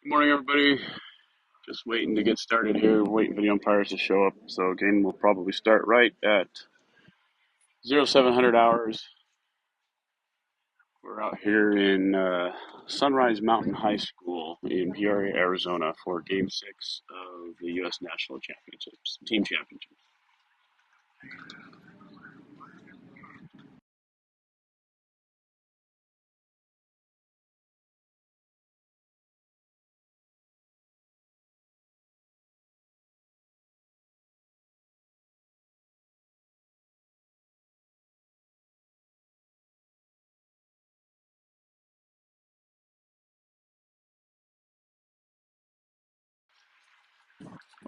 Good morning, everybody. Just waiting to get started here, waiting for the umpires to show up. So, game will probably start right at 0700 hours. We're out here in Sunrise Mountain High School in Peoria, Arizona for Game 6 of the U.S. National Championships, Team Championships.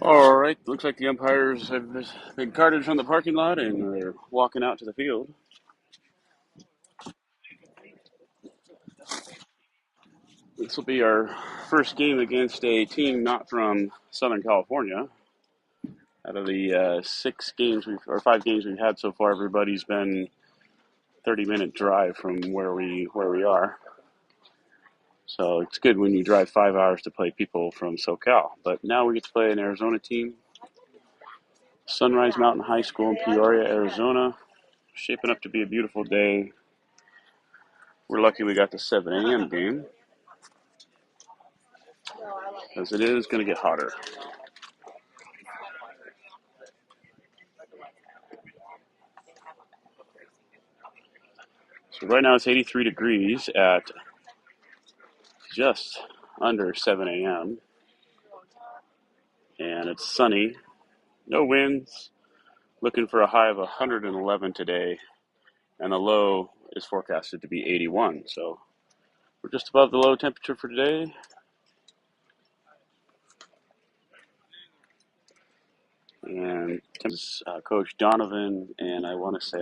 All right, looks like the umpires have been carted from the parking lot and they're walking out to the field. This will be our first game against a team not from Southern California. Out of the 5 games we've had so far, everybody's been 30-minute drive from where we are. So it's good when you drive 5 hours to play people from SoCal. But now we get to play an Arizona team, Sunrise Mountain High School in Peoria, Arizona. Shaping up to be a beautiful day. We're lucky we got the 7 a.m. game, as it is going to get hotter. So right now it's 83 degrees at just under 7 a.m. And it's sunny, no winds, looking for a high of 111 today, and the low is forecasted to be 81. So we're just above the low temperature for today. And Coach Donovan, and I want to say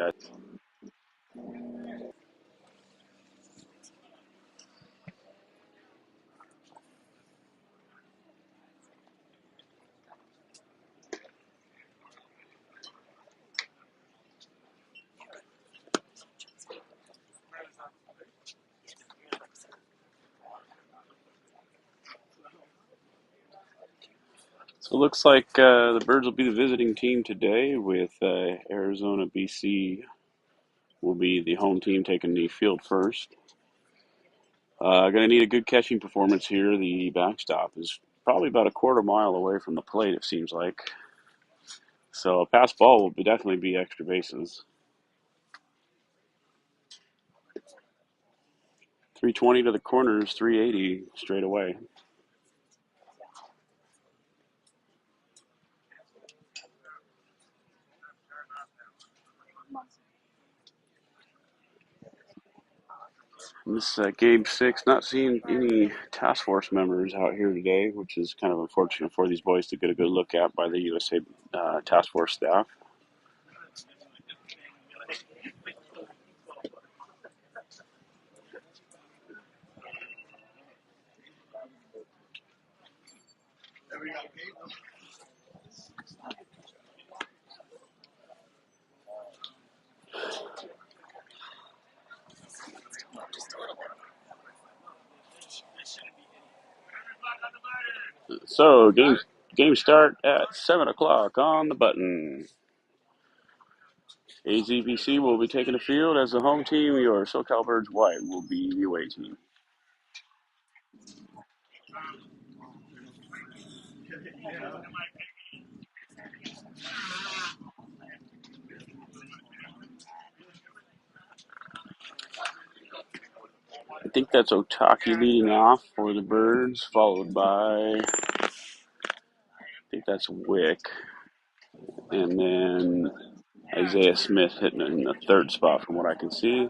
so it looks like the Birds will be the visiting team today, with Arizona BC will be the home team taking the field first. Going to need a good catching performance here. The backstop is probably about a quarter mile away from the plate, it seems like. So a pass ball will definitely be extra bases. 320 to the corners, 380 straight away. This Game 6, not seeing any task force members out here today, which is kind of unfortunate for these boys to get a good look at by the USA task force staff. So game start at 7 o'clock on the button. AZBC will be taking the field as the home team. Your SoCal Birds White will be the away team. I think that's Otaki leading off for the Birds, followed by, I think that's Wick, and then Isaiah Smith hitting in the third spot from what I can see.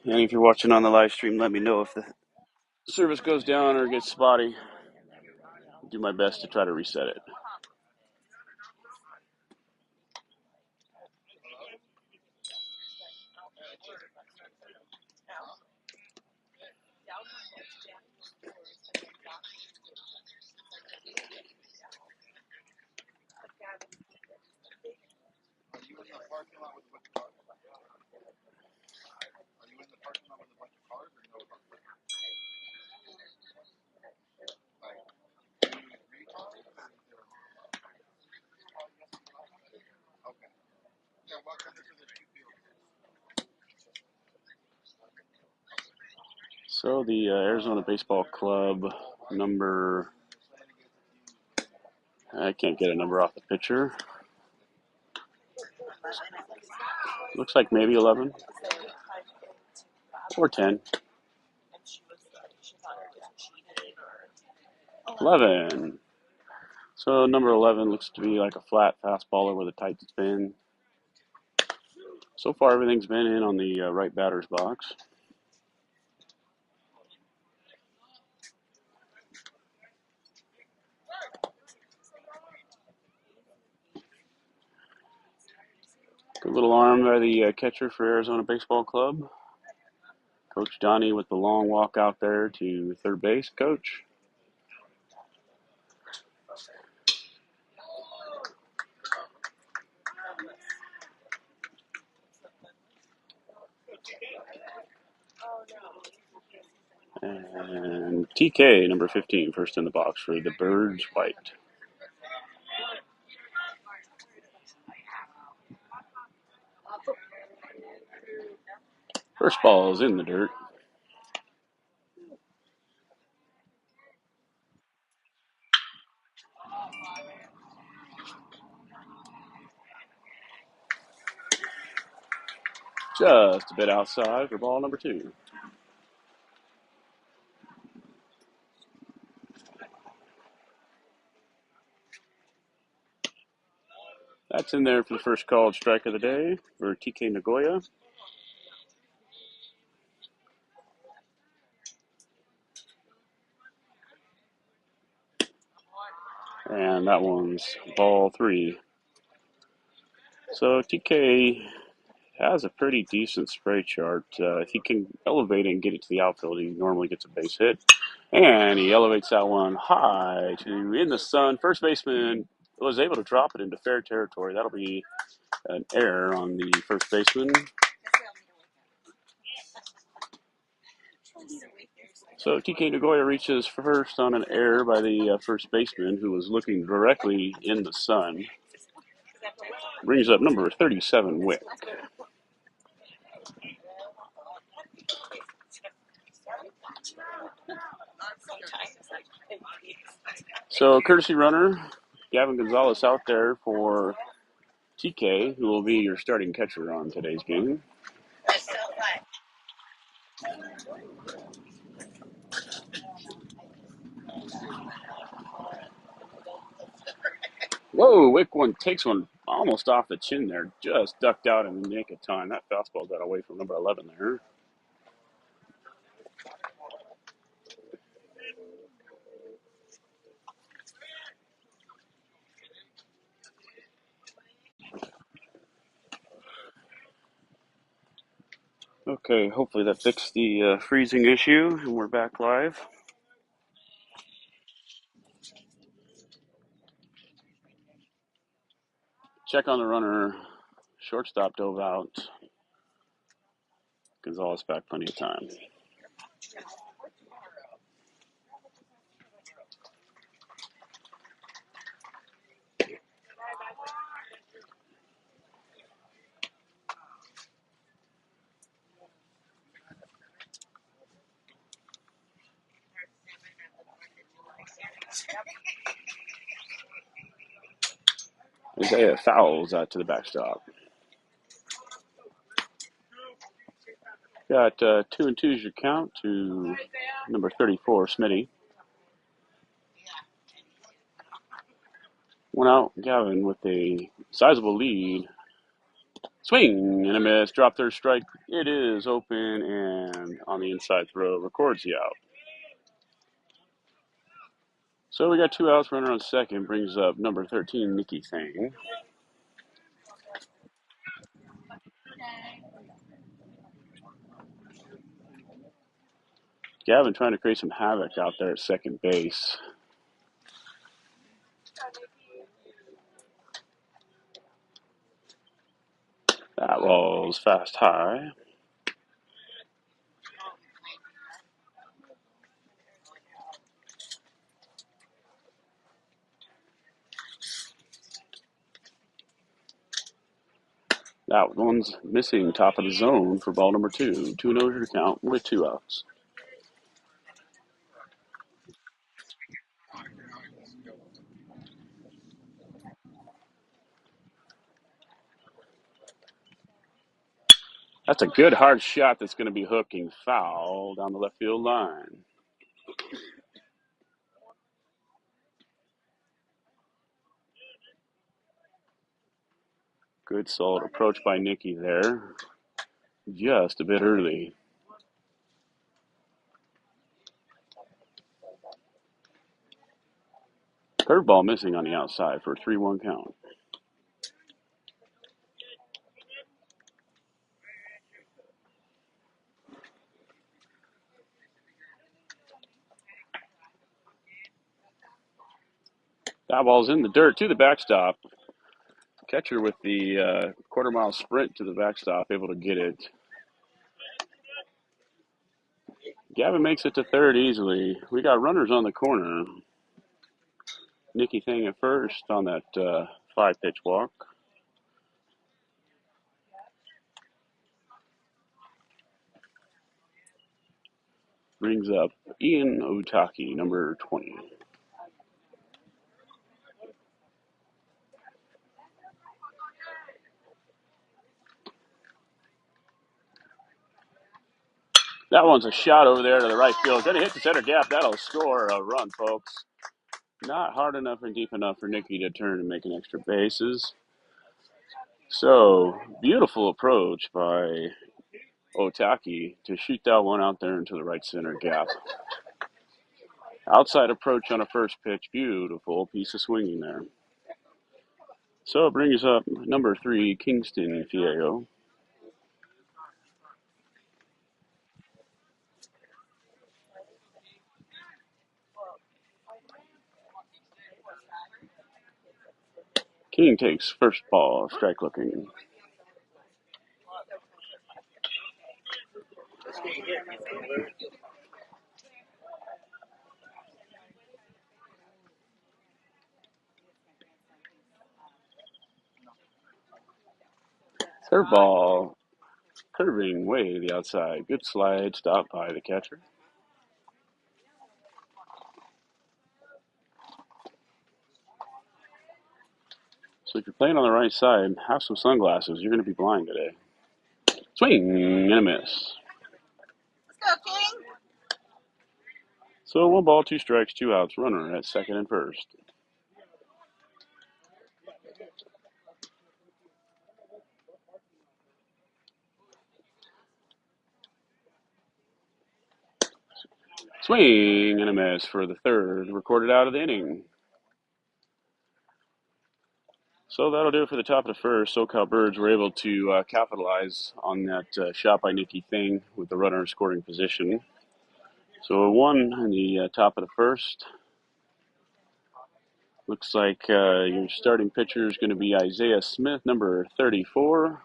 And if you're watching on the live stream, let me know if the service goes down or gets spotty. I'll do my best to try to reset it. So the Arizona Baseball Club number, I can't get a number off the picture. Looks like maybe 11 or 10. 11. So number 11 looks to be like a flat fastballer with a tight spin. So far, everything's been in on the right batter's box. Good little arm by the catcher for Arizona Baseball Club. Coach Donnie with the long walk out there to third base. Coach. And TK, number 15, first in the box for the Birds White. First ball is in the dirt. Just a bit outside for ball number 2. That's in there for the first called strike of the day for TK Nagoya. And that one's ball 3. So TK has a pretty decent spray chart. If he can elevate it and get it to the outfield, he normally gets a base hit. And he elevates that one high to in the sun. First baseman was able to drop it into fair territory. That'll be an error on the first baseman. So TK Nagoya reaches first on an error by the first baseman, who was looking directly in the sun. Brings up number 37, Wick. So courtesy runner, Gavin Gonzalez out there for TK, who will be your starting catcher on today's game. Whoa, Wick one takes one almost off the chin there. Just ducked out in the nick of time. That fastball got away from number 11 there. Okay, hopefully that fixed the freezing issue, and we're back live. Check on the runner. Shortstop dove out. Gonzalez back plenty of time. Isaiah fouls out to the backstop. Got 2-2 is your count to number 34, Smitty. One out, Gavin with a sizable lead. Swing and a miss. Drop third strike. It is open and on the inside throw. Records the out. So we got 2 outs. Runner on second. Brings up number 13, Nikki Thang. Gavin trying to create some havoc out there at second base. That ball's fast high. That one's missing, top of the zone for ball number 2. 2-0 to count with 2 outs. That's a good hard shot that's going to be hooking foul down the left field line. Good solid approach by Nicky there. Just a bit early. Curveball missing on the outside for a 3-1 count. That ball's in the dirt to the backstop. Catcher with the quarter-mile sprint to the backstop, able to get it. Gavin makes it to third easily. We got runners on the corner. Nicky Thing at first on that 5-pitch walk. Brings up Ian Otaki, number 20. That one's a shot over there to the right field. Going to hit the center gap. That'll score a run, folks. Not hard enough and deep enough for Nicky to turn and make an extra bases. So, beautiful approach by Otaki to shoot that one out there into the right center gap. Outside approach on a first pitch. Beautiful piece of swinging there. So it brings up number 3, Kingston Fiego. King takes first ball, strike looking. Third ball, curving way to the outside. Good slide, stop by the catcher. So if you're playing on the right side, have some sunglasses. You're going to be blind today. Swing and a miss. Let's go, King. So 1 ball, 2 strikes, 2 outs. Runner at second and first. Swing and a miss for the third, recorded out of the inning. So that'll do it for the top of the first. SoCal Birds were able to capitalize on that shot by Nicky Thing with the runner in scoring position. So a 1 in the top of the first. Looks like your starting pitcher is going to be Isaiah Smith, number 34,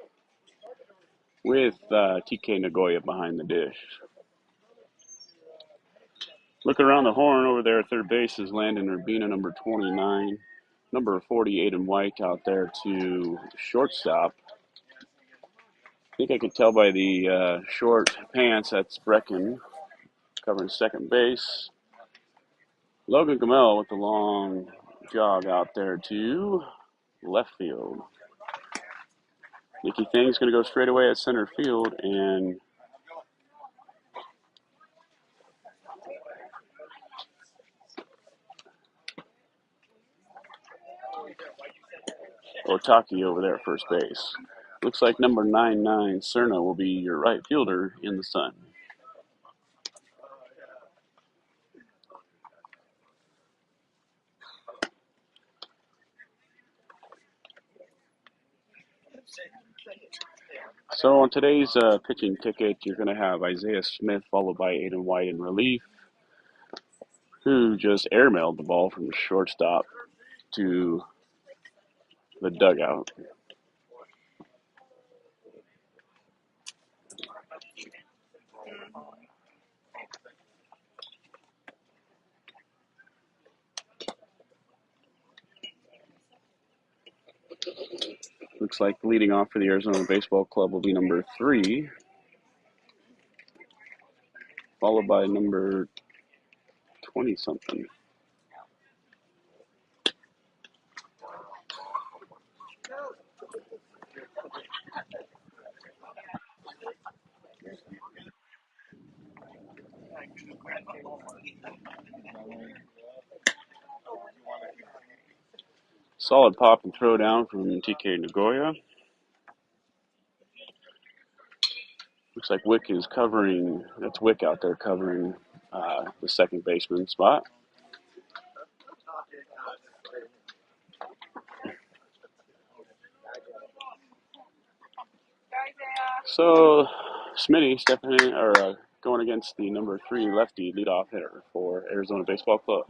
with TK Nagoya behind the dish. Looking around the horn over there at third base is Landon Urbina, number 29. Number 48 in white out there to shortstop. I think I could tell by the short pants that's Brecken covering second base. Logan Gamel with the long jog out there to left field. Nicky Thing's going to go straight away at center field, and Otaki over there at first base. Looks like number 99, Cerna, will be your right fielder in the sun. So on today's pitching ticket, you're going to have Isaiah Smith followed by Aiden White in relief, who just airmailed the ball from the shortstop to the dugout. Looks like leading off for the Arizona Baseball Club will be number 3, followed by number 20-something. Solid pop and throw down from TK Nagoya. Looks like Wick is covering, that's Wick out there covering the second baseman spot. So Smitty stepping in, or going against the number 3 lefty leadoff hitter for Arizona Baseball Club.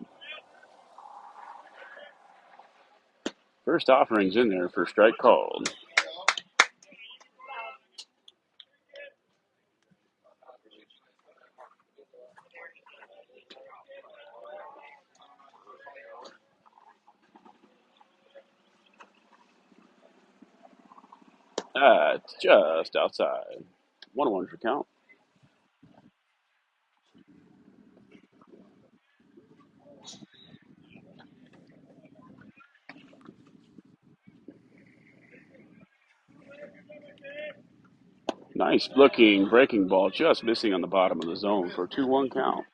First offering's in there for strike called. That's just outside. 1-1 for count. Nice looking breaking ball, just missing on the bottom of the zone for a 2-1 count.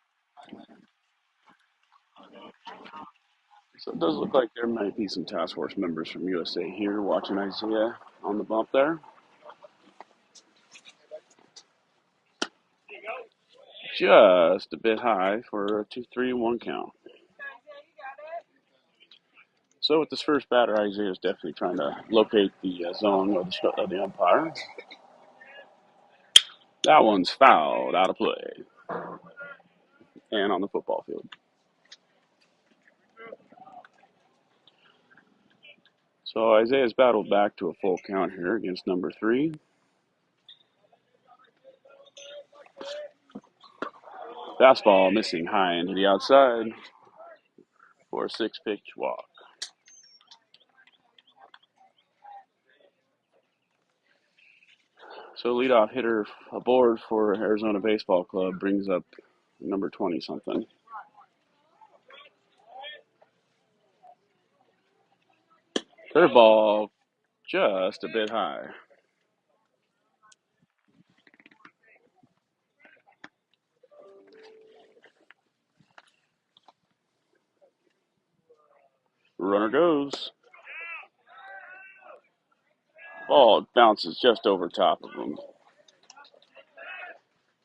So it does look like there might be some task force members from USA here watching Isaiah on the bump there. Just a bit high for a 2-3-1 count. So with this first batter, Isaiah is definitely trying to locate the zone of the umpire. That one's fouled, out of play, and on the football field. So Isaiah's battled back to a full count here against number 3. Fastball missing high into the outside for a 6-pitch walk. So leadoff hitter aboard for Arizona Baseball Club brings up number 20-something. Curveball just a bit high. Runner goes. Ball bounces just over top of him.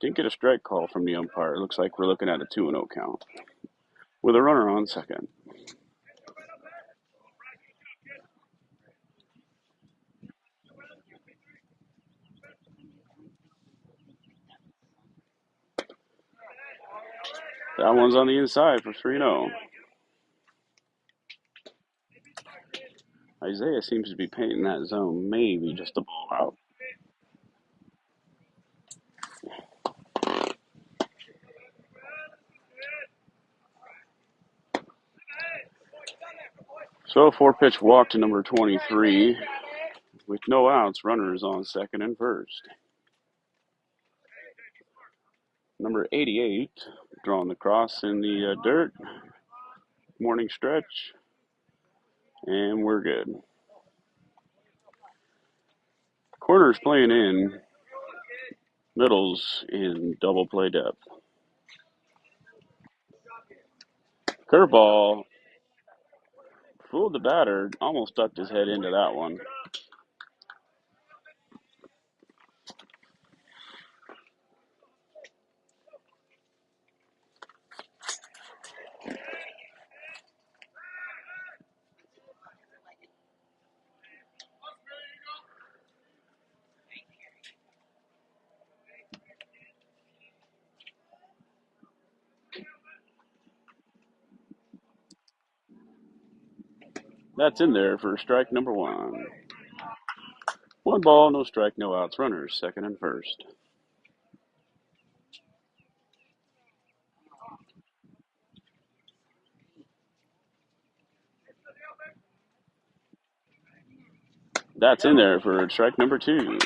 Didn't get a strike call from the umpire. Looks like we're looking at a 2-0 count with a runner on second. That one's on the inside for 3-0. Isaiah seems to be painting that zone, maybe just a ball out. So a 4-pitch walk to number 23. With no outs, runners on second and first. Number 88, drawing the cross in the dirt. Morning stretch. And we're good. Corners playing in. Middles in double play depth. Curveball. Fooled the batter. Almost ducked his head into that one. That's in there for strike number 1. 1 ball, no strike, no outs. Runners second and first. That's in there for strike number 2.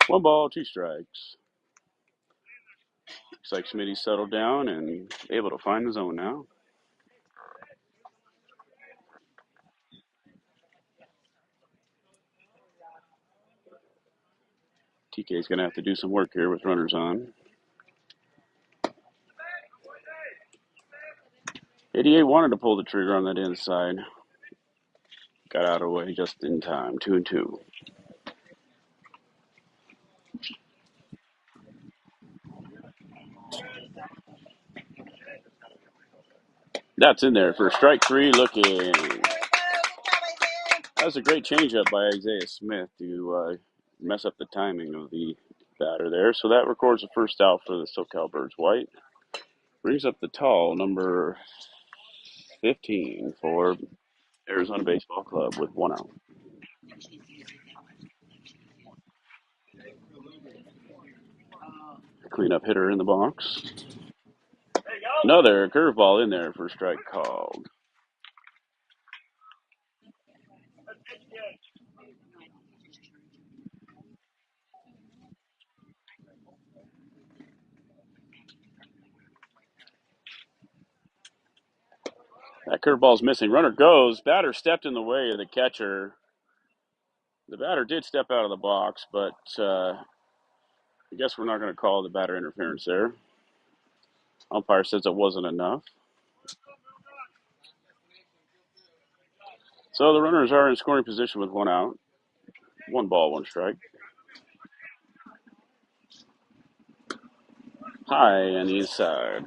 1 ball, 2 strikes. Looks like Smitty's settled down and able to find the zone now. TK's going to have to do some work here with runners on. 88 wanted to pull the trigger on that inside. Got out of the way just in time. 2-2. That's in there for strike 3. Looking. That was a great changeup by Isaiah Smith to mess up the timing of the batter there. So that records the first out for the SoCal Birds White. Brings up the tall, number 15 for Arizona Baseball Club with 1 out. Cleanup hitter in the box. Another curveball in there for strike called. That curveball's missing. Runner goes. Batter stepped in the way of the catcher. The batter did step out of the box, but I guess we're not going to call the batter interference there. Umpire says it wasn't enough. So the runners are in scoring position with 1 out. 1 ball, 1 strike. High on the inside.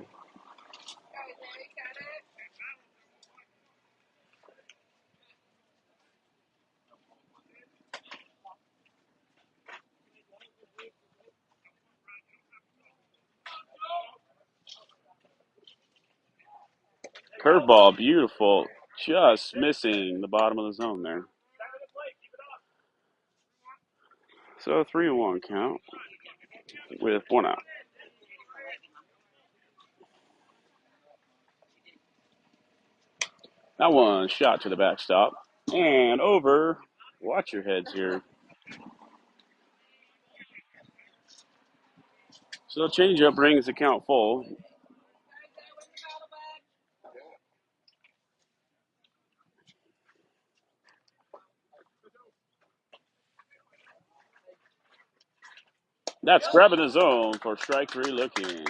Curveball, beautiful. Just missing the bottom of the zone there. So 3-1 count with 1 out. That one shot to the backstop and over. Watch your heads here. So the changeup brings the count full. That's grabbing the zone for strike 3 looking.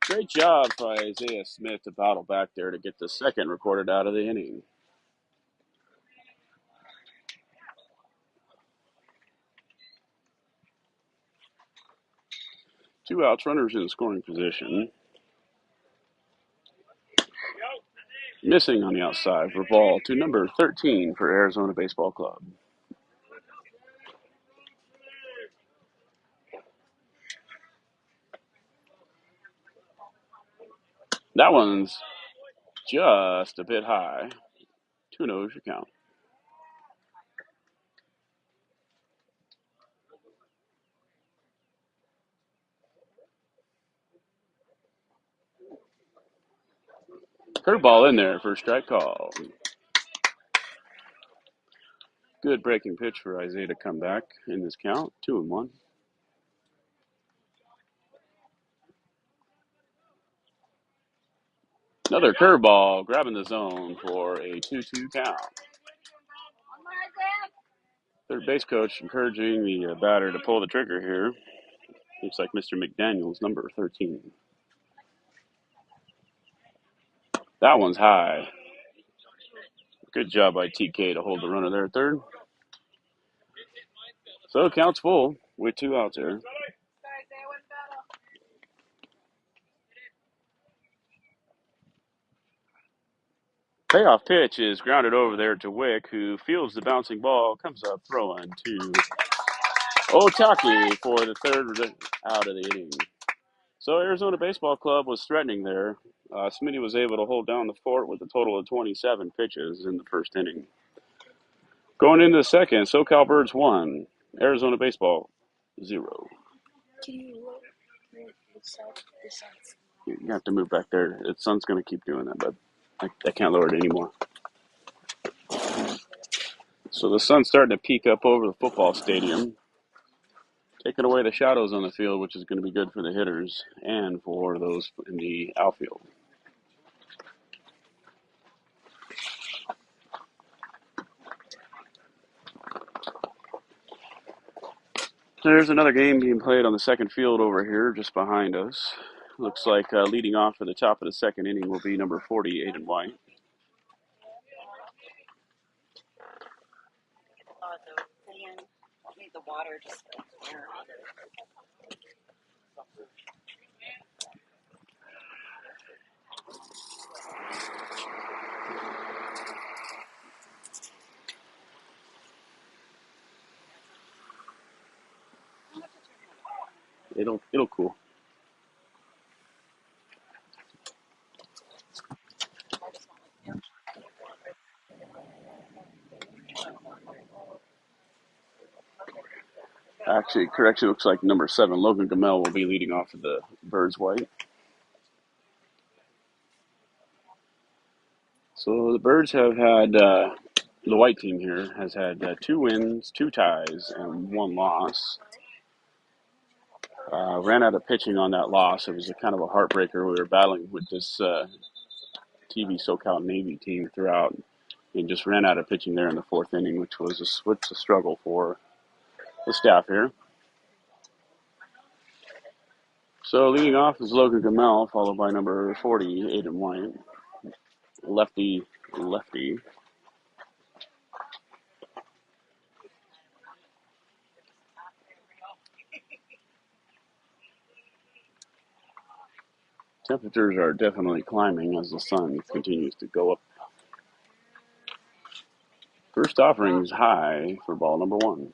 Great job by Isaiah Smith to battle back there to get the second recorded out of the inning. Two outs, runners in scoring position. Missing on the outside for ball to number 13 for Arizona Baseball Club. That one's just a bit high. 2-0 your count. Curveball in there for strike call. Good breaking pitch for Isaiah to come back in this count. 2-1. Another curveball grabbing the zone for a 2-2 count. Third base coach encouraging the batter to pull the trigger here. Looks like Mr. McDaniel's number 13. That one's high. Good job by TK to hold the runner there at third. So it counts full with 2 outs there. Payoff pitch is grounded over there to Wick, who fields the bouncing ball, comes up throwing to Otaki for the third out of the inning. So Arizona Baseball Club was threatening there. Smitty was able to hold down the fort with a total of 27 pitches in the first inning. Going into the second, SoCal Birds 1, Arizona Baseball 0. You have to move back there. The sun's going to keep doing that, but I can't lower it anymore. So the sun's starting to peek up over the football stadium, taking away the shadows on the field, which is going to be good for the hitters and for those in the outfield. There's another game being played on the second field over here, just behind us. Looks like leading off for the top of the second inning will be number 40, Aiden White. It'll cool. Actually, correction, looks like number 7, Logan Gamel, will be leading off for the Birds White. So the Birds have had, the white team here has had 2 wins, 2 ties, and 1 loss. Ran out of pitching on that loss. It was a kind of a heartbreaker. We were battling with this TV SoCal Navy team throughout and just ran out of pitching there in the 4th inning, which was a struggle for the staff here. So leading off is Logan Gamel, followed by number 40, Aiden White. Lefty. Temperatures are definitely climbing as the sun continues to go up. First offering is high for ball number 1.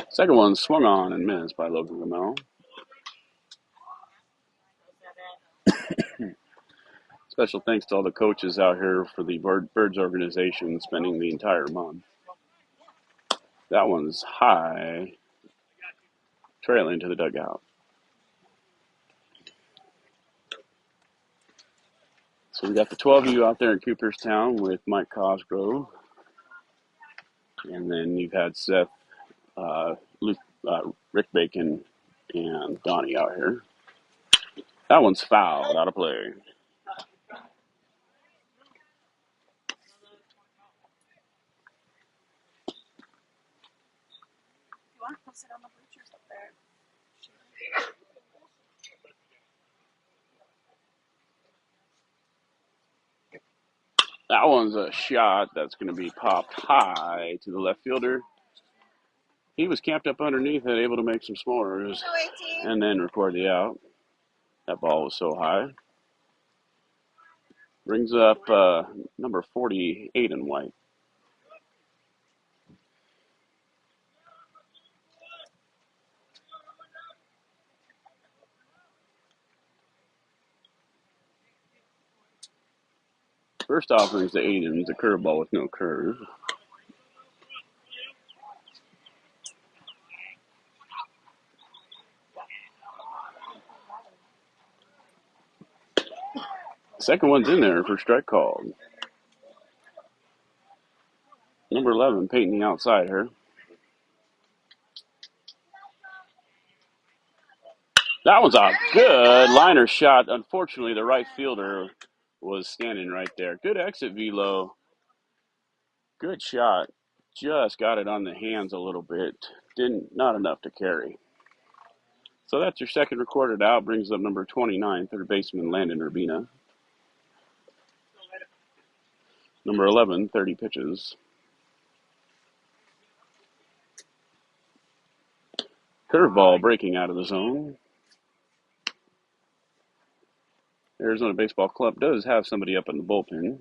Second one swung on and missed by Logan Gamel. Special thanks to all the coaches out here for the Birds organization spending the entire month. That one's high, trailing to the dugout. So we got the 12U out there in Cooperstown with Mike Cosgrove. And then you've had Seth, Rick Bacon, and Donnie out here. That one's fouled, out of play. That one's a shot that's going to be popped high to the left fielder. He was camped up underneath it, able to make some s'mores, and then record the out. That ball was so high. Brings up number 40, Aiden White. First offering's to Aiden. It's a curveball with no curve. Second one's in there for strike called. Number 11, painting the outside here. That one's a good liner shot. Unfortunately, the right fielder was standing right there. Good exit velo. Good shot. Just got it on the hands a little bit. Not enough to carry. So that's your second recorded out. Brings up number 29, third baseman Landon Urbina. Number 11, 30 pitches. Curveball breaking out of the zone. Arizona Baseball Club does have somebody up in the bullpen.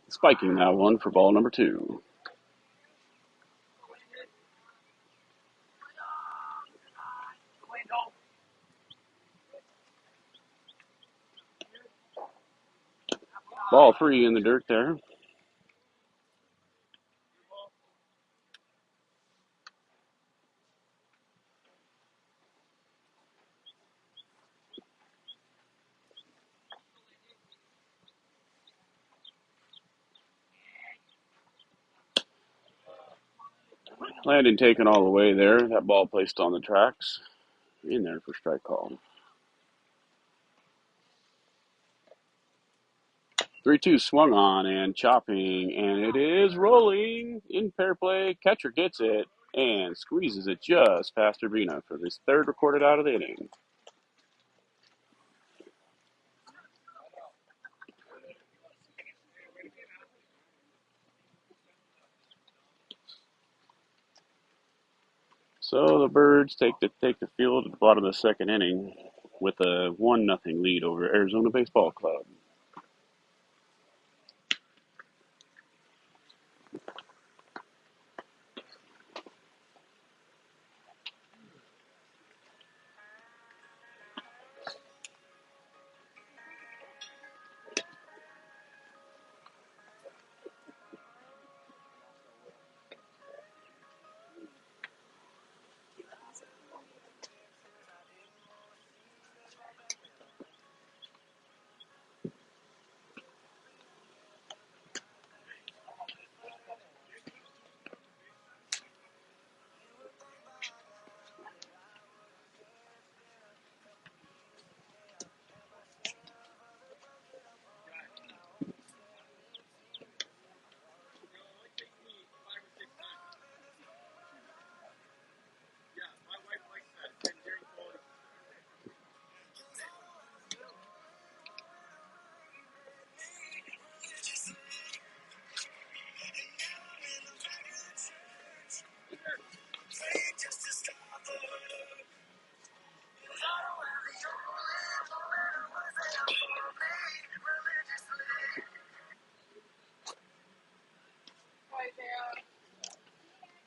Spiking that one for ball number 2. Ball 3 in the dirt there. Landon taken all the way there. That ball placed on the tracks. In there for strike call. 3-2 swung on and chopping, and it is rolling in fair play. Catcher gets it and squeezes it just past Urbina for his third recorded out of the inning. So the Birds take the field at the bottom of the second inning with a 1-0 lead over Arizona Baseball Club.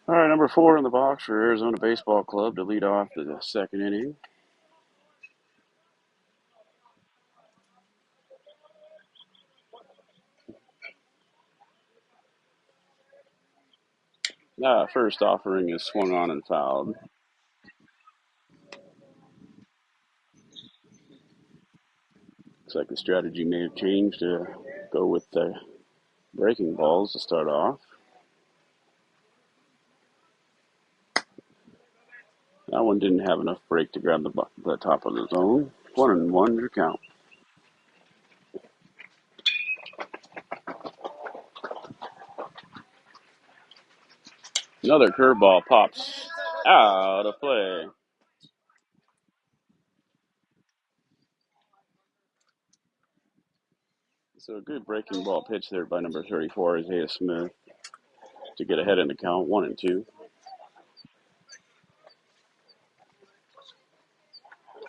All right, number 4 in the box for Arizona Baseball Club to lead off the second inning. First offering is swung on and fouled. Looks like the strategy may have changed to go with the breaking balls to start off. That one didn't have enough break to grab the top of the zone. 1-1 your count. Another curveball pops out of play. So a good breaking ball pitch there by number 34, Isaiah Smith, to get ahead in the count, 1-2.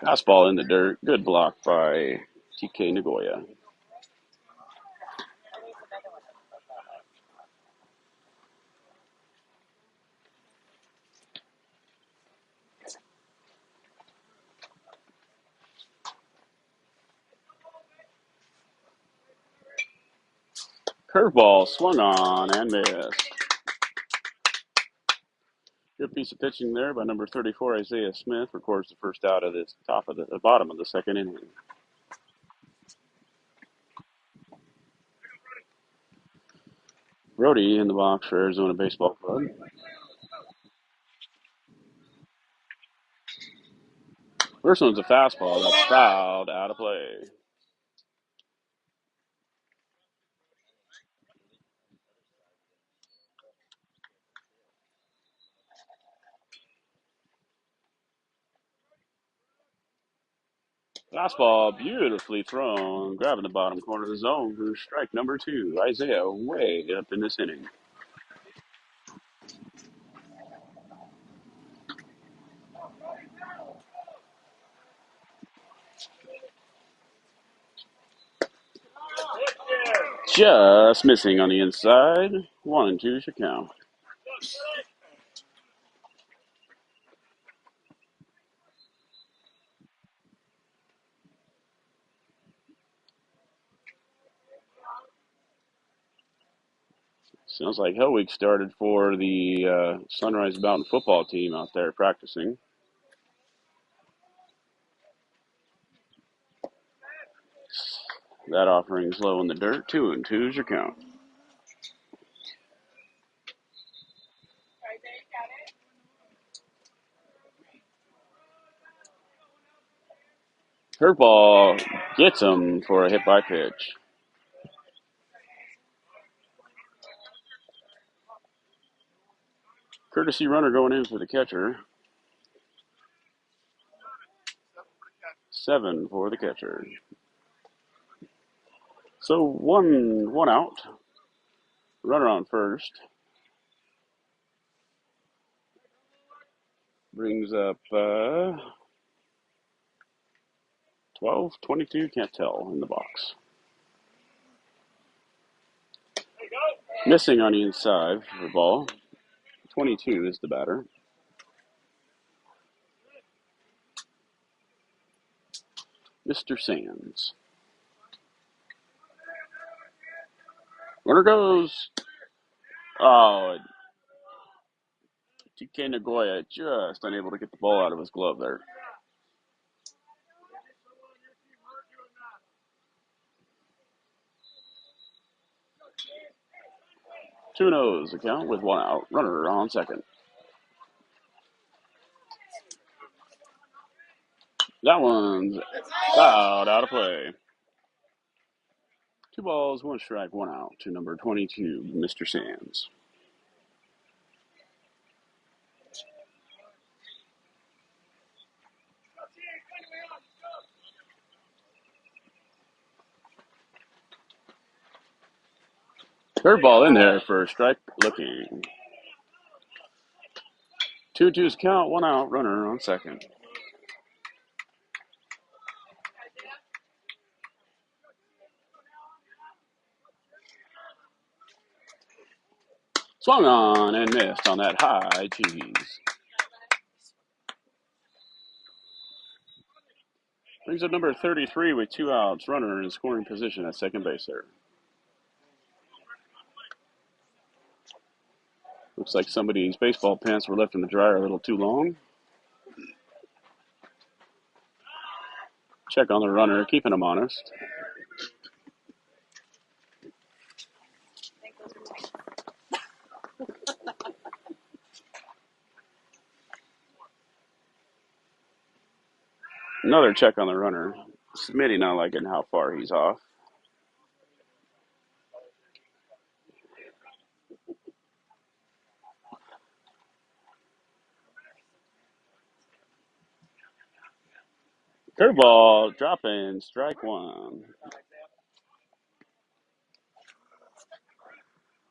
Fastball in the dirt. Good block by TK Nagoya. Curveball swung on and missed. Good piece of pitching there by number 34, Isaiah Smith, records the first out of this the bottom of the second inning. Brody in the box for Arizona Baseball Club. First one's a fastball that's fouled out of play. Fastball beautifully thrown, grabbing the bottom corner of the zone for strike number 2. Isaiah way up in this inning. Just missing on the inside. 1-2 should count. Sounds like Hell Week started for the Sunrise Mountain football team out there practicing. That offering's low in the dirt. 2-2 is your count. Curveball gets him for a hit by pitch. Courtesy runner going in for the catcher. 7 for the catcher. So one out. Runner on first. Brings up 12, 22, can't tell in the box. Missing on the inside for the ball. 22 is the batter. Mr. Sands. Runner goes. Oh, TK Nagoya just unable to get the ball out of his glove there. 2-0 the count with 1 out. Runner on second. That one's out of play. 2 balls, 1 strike, 1 out to number 22, Mr. Sands. Third ball in there for a strike looking. 2-2's count, 1 out, runner on second. Swung on and missed on that high cheese. Brings up number 33 with 2 outs, runner in scoring position at second base there. Looks like somebody's baseball pants were left in the dryer a little too long. Check on the runner, keeping him honest. Another check on the runner. Smitty not liking how far he's off. Curveball, dropping, strike 1.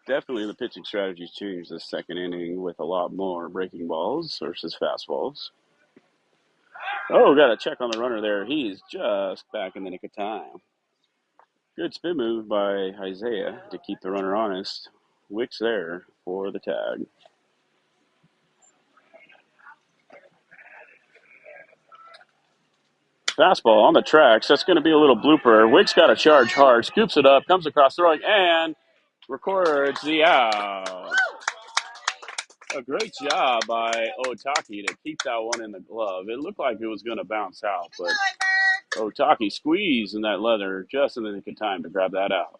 Definitely the pitching strategy's changed this second inning with a lot more breaking balls versus fastballs. Oh, got a check on the runner there. He's just back in the nick of time. Good spin move by Isaiah to keep the runner honest. Wicks there for the tag. Fastball on the tracks. That's going to be a little blooper. Wicks got to charge hard, scoops it up, comes across throwing, and records the out. A great job by Otaki to keep that one in the glove. It looked like it was going to bounce out, but Otaki squeezed in that leather just in the nick of time to grab that out.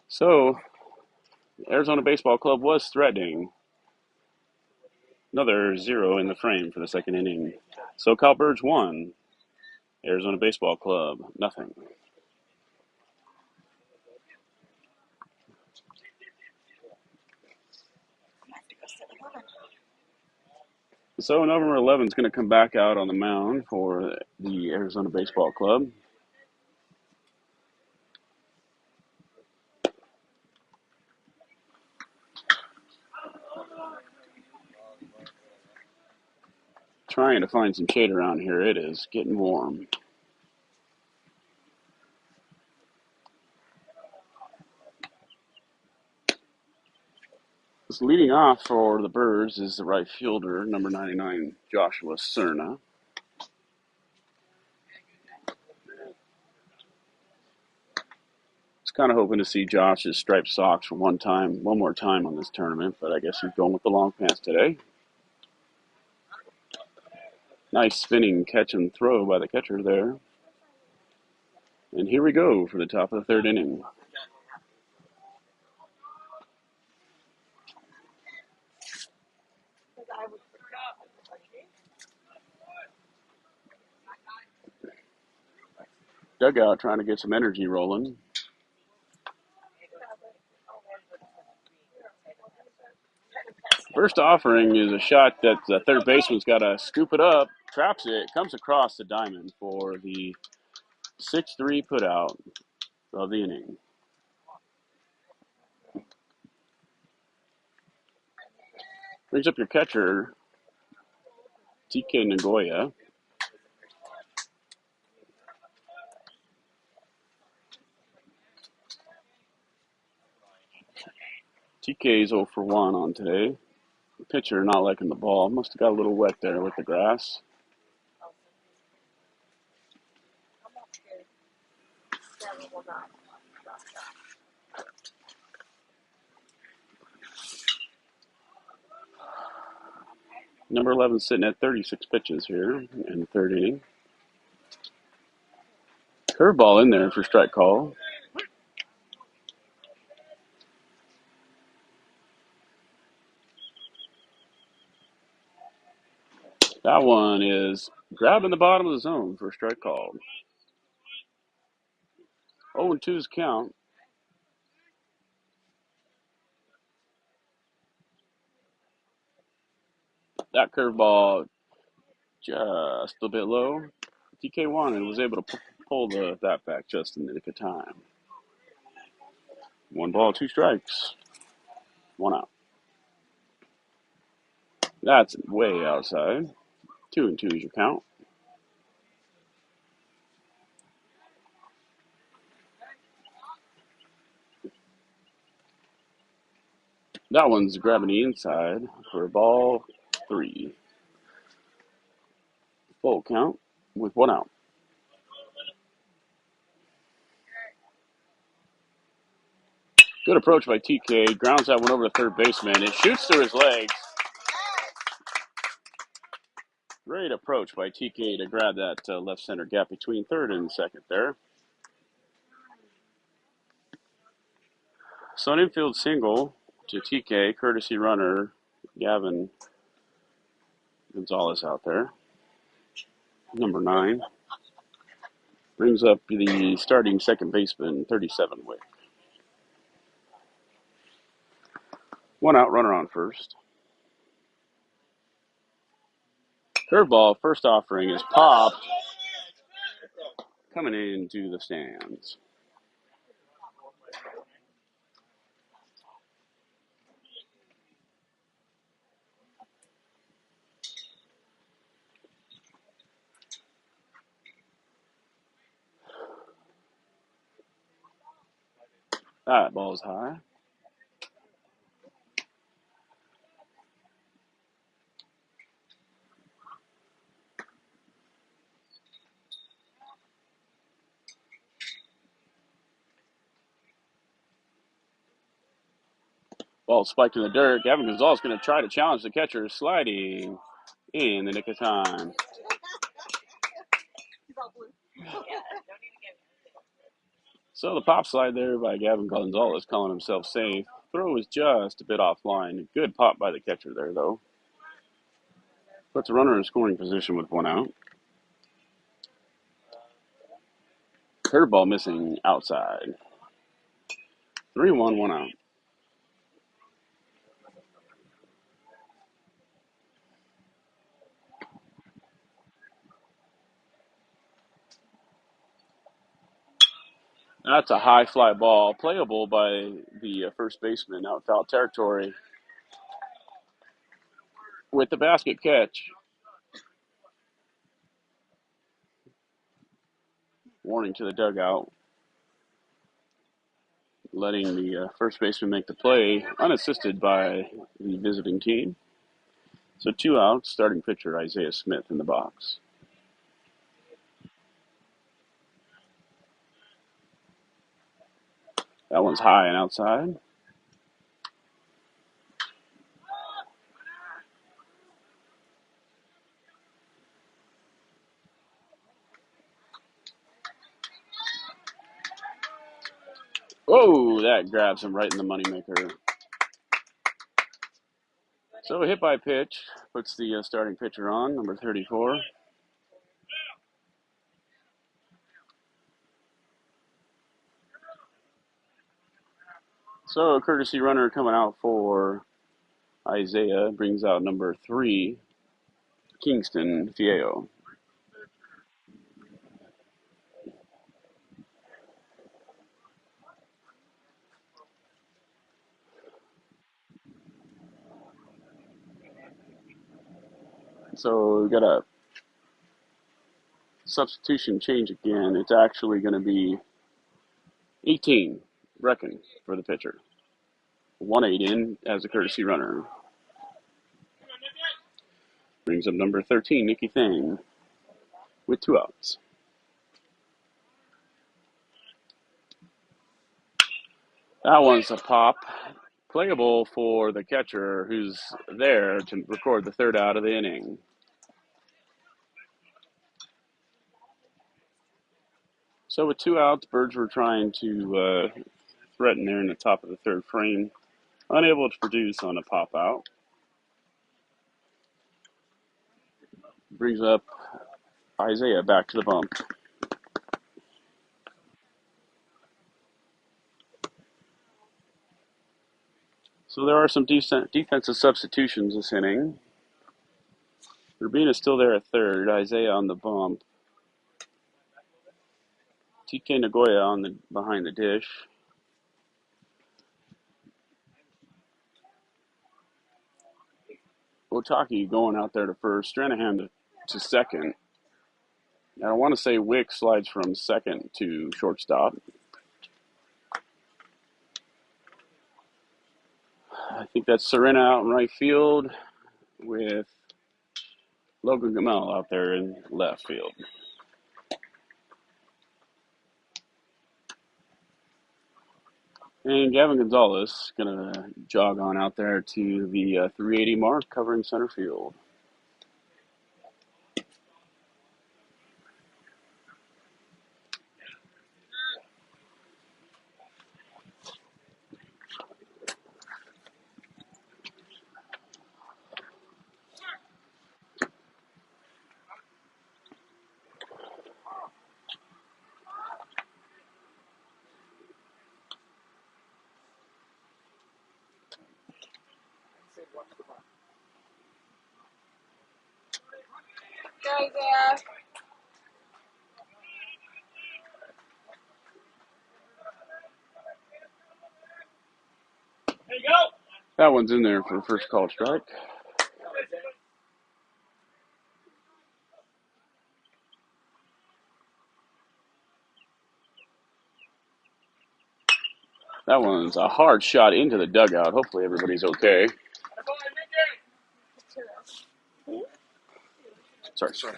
So, Arizona Baseball Club was threatening. Another 0 in the frame for the second inning. So, Cowbirds 1, Arizona Baseball Club nothing. So November 11 is going to come back out on the mound for the Arizona Baseball Club. Trying to find some shade around here. It is getting warm. So leading off for the Birds is the right fielder, number 99, Joshua Cerna. Kind of hoping to see Josh's striped socks for one more time on this tournament, but I guess he's going with the long pants today. Nice spinning catch and throw by the catcher there. And here we go for the top of the third inning. dugout trying to get some energy rolling. First offering is a shot that the third baseman's got to scoop it up, traps it, comes across the diamond for the 6-3 putout of the inning. Brings up your catcher, TK Nagoya. TK's 0 for 1 on today. The pitcher not liking the ball. Must have got a little wet there with the grass. Number 11 sitting at 36 pitches here in the third inning. Curveball in there for strike call. That one is grabbing the bottom of the zone for a strike call. 0-2's count. That curveball just a bit low. TK wanted was able to pull that back just in the nick of time. 1 ball, 2 strikes. 1 out. That's way outside. 2-2 is your count. That one's grabbing the inside for a ball 3. Full count with 1 out. Good approach by TK. Grounds that one over to third baseman. It shoots through his legs. Great approach by TK to grab that left center gap between third and second there. So an infield single to TK, courtesy runner Gavin Gonzalez out there. Number 9. Brings up the starting second baseman, 37 Wick. 1 out, runner on first. Curveball, first offering is popped. Coming into the stands. That ball's high. Ball spiked in the dirt. Gavin Gonzalez going to try to challenge the catcher, sliding in the nick of time. So the pop slide there by Gavin Gonzalez, calling himself safe. Throw is just a bit offline. Good pop by the catcher there, though. Puts a runner in scoring position with 1 out. Curveball missing outside. 3-1, 1 out. That's a high fly ball, playable by the first baseman out foul territory. With the basket catch. Warning to the dugout. Letting the first baseman make the play, unassisted by the visiting team. So 2 outs, starting pitcher Isaiah Smith in the box. That one's high and outside. Whoa, that grabs him right in the moneymaker. So a hit by pitch puts the starting pitcher on, number 34. So a courtesy runner coming out for Isaiah brings out number 3, Kingston Fieo. So we got a substitution change again. It's actually going to be 18, Brecken, for the pitcher. 1-8 in as a courtesy runner. Brings up number 13, Nikki Thing, with 2 outs. That one's a pop. Playable for the catcher who's there to record the 3rd out of the inning. So with 2 outs, Birds were trying to threaten there in the top of the 3rd frame. Unable to produce on a pop out. Brings up Isaiah back to the bump. So there are some decent defensive substitutions this inning. Urbina's still there at 3rd. Isaiah on the bump. TK Nagoya on the behind the dish. Otaki going out there to first. Stranahan to second. And I want to say Wick slides from second to shortstop. I think that's Serena out in right field with Logan Gamel out there in left field. And Gavin Gonzalez going to jog on out there to the 380 mark, covering center field. Go, Isaiah. There you go. That one's in there for the first call strike. That one's a hard shot into the dugout. Hopefully everybody's okay. Sorry.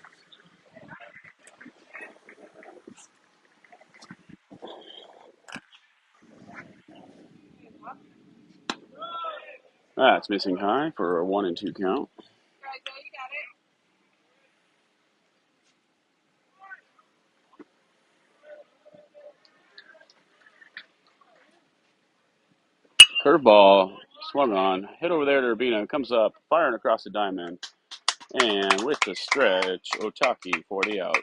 That's missing high for a 1-2 count. Go, Isaiah, you got it. Curveball swung on, hit over there to Urbina, comes up, firing across the diamond, and with the stretch, Otaki 40 out.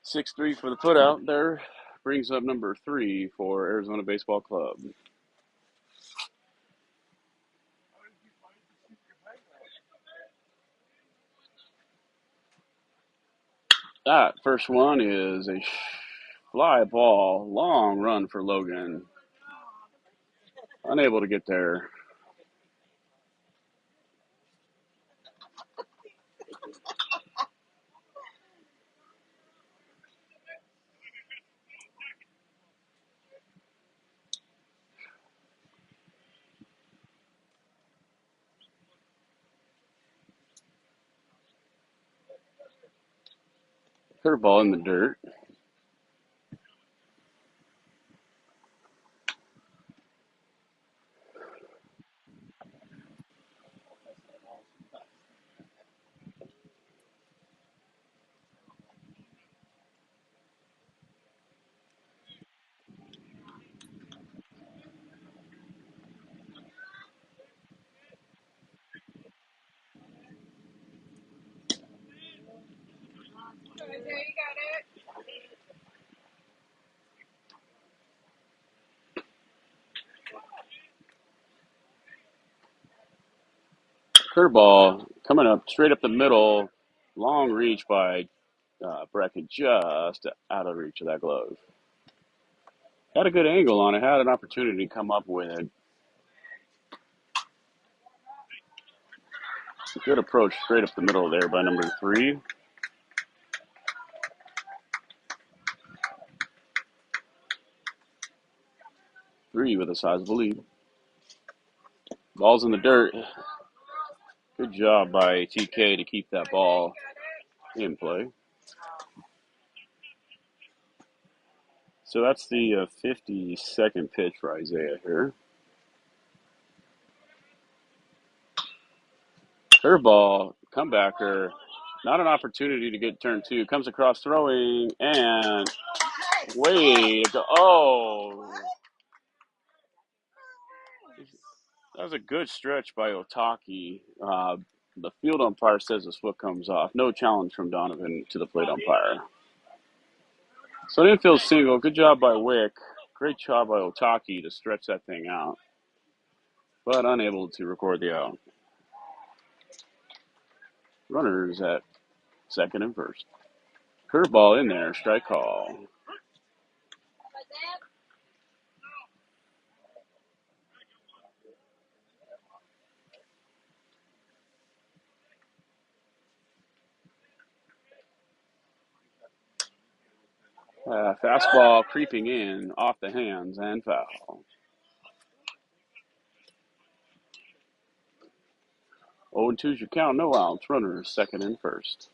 Six three for the putout there. Brings up number 3 for Arizona Baseball Club. That first one is a fly ball, long run for Logan. Unable to get there. Curveball in the dirt. Curveball coming up straight up the middle. Long reach by Brecken, just out of reach of that glove. Had a good angle on it. Had an opportunity to come up with it. Good approach straight up the middle there by number 3. Three with a sizable lead. Ball's in the dirt. Good job by TK to keep that ball in play. So that's the 52nd pitch for Isaiah here. Curveball, comebacker. Not an opportunity to get turn 2. Comes across throwing and way to go. Oh, that was a good stretch by Otaki. The field umpire says his foot comes off. No challenge from Donovan to the plate umpire. So an infield single. Good job by Wick. Great job by Otaki to stretch that thing out, but unable to record the out. Runners at second and first. Curveball in there. Strike call. Fastball creeping in off the hands and foul. 0-2's your count, no outs. Runners second and first.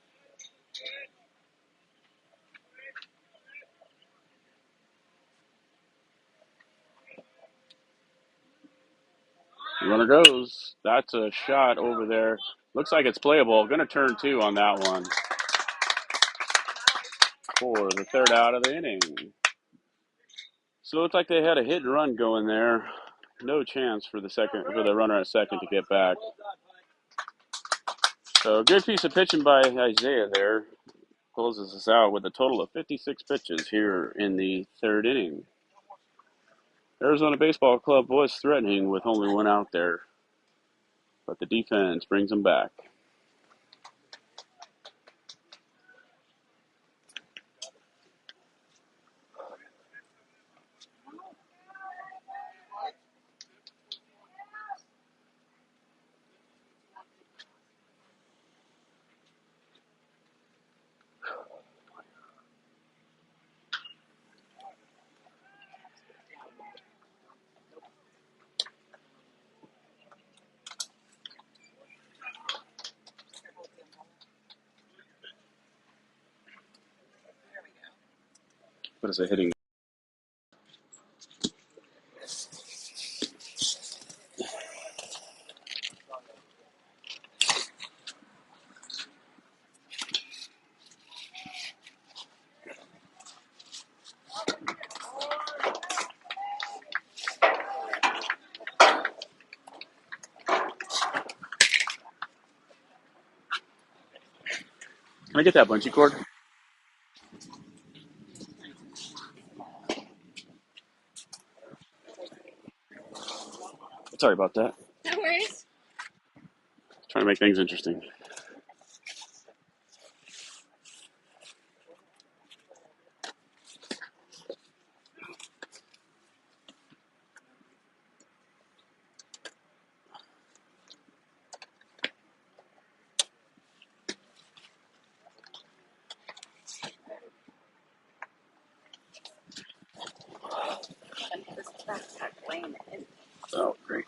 Runner goes. That's a shot over there. Looks like it's playable. Going to turn 2 on that one for the third out of the inning. So it looked like they had a hit and run going there. No chance for the runner at second to get back. So a good piece of pitching by Isaiah there. Closes us out with a total of 56 pitches here in the third inning. Arizona Baseball Club was threatening with only one out there, but the defense brings them back. What is it hitting? Can I get that bungee cord? Sorry about that. No worries. Trying to make things interesting. Oh, great.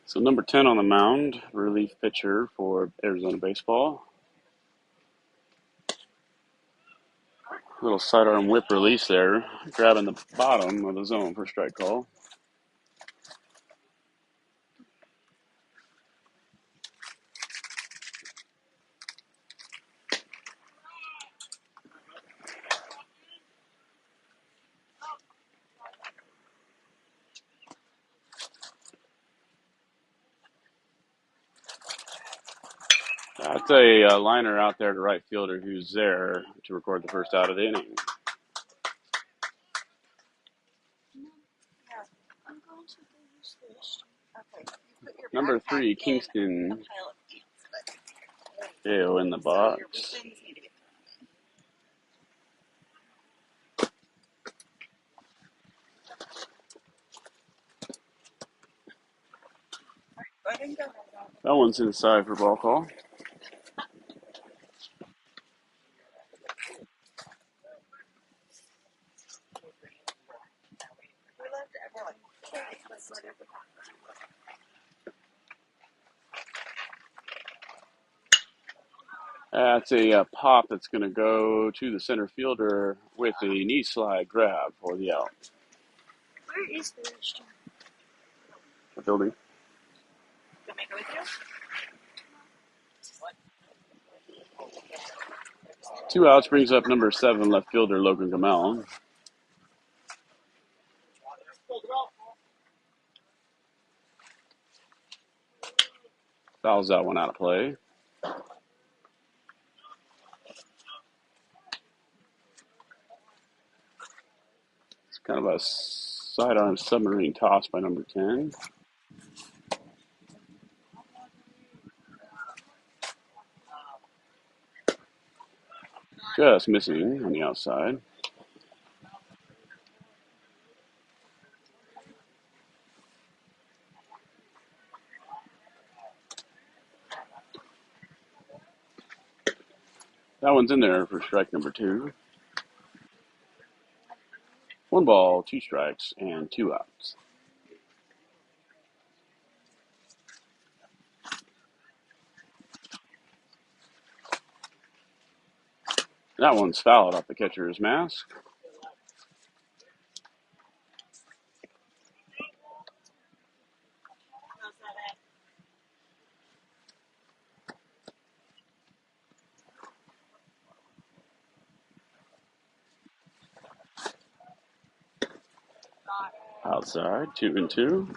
So number 10 on the mound, relief pitcher for Arizona Baseball. Little sidearm whip release there, grabbing the bottom of the zone for strike call. That's a liner out there to right fielder who's there to record the first out of the inning. Number 3, Kingston. KO in the box. That one's inside for ball call. That's a pop that's going to go to the center fielder with a knee slide grab for the out. Where is the restroom? The building. Can I make it with you? 2 outs brings up number 7 left fielder Logan Gamel. Fouls that one out of play. It's kind of a sidearm submarine toss by number 10. Just missing on the outside. That one's in there for strike number 2. 1 ball, 2 strikes, and 2 outs. That one's fouled off the catcher's mask. Outside, 2-2.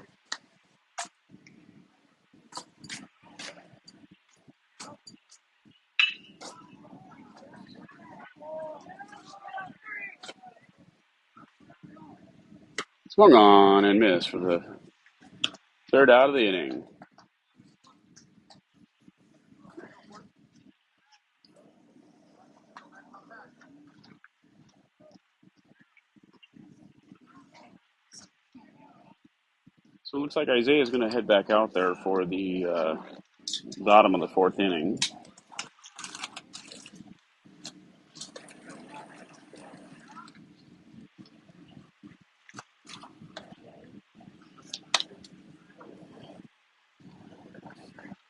Swung on and missed for the 3rd out of the inning. So it looks like Isaiah's going to head back out there for the bottom of the 4th inning.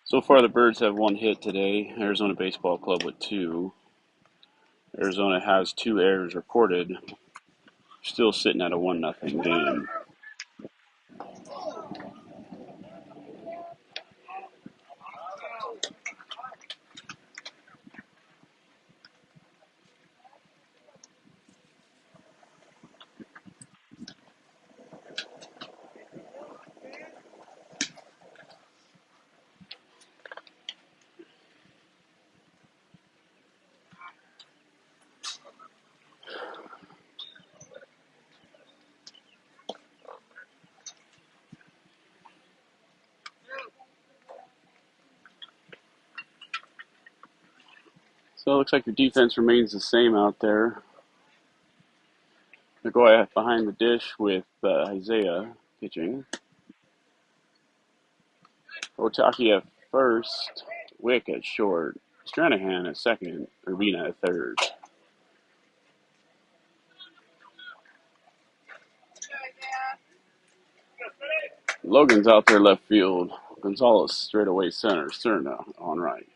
So far, the Birds have 1 hit today. Arizona Baseball Club with 2. Arizona has 2 errors reported. Still sitting at a 1-0 game. So it looks like your defense remains the same out there. They go behind the dish with Isaiah pitching. Otaki at first, Wick at short, Stranahan at second, Urbina at third. Logan's out there left field. Gonzalez straight away center, Cerna on right.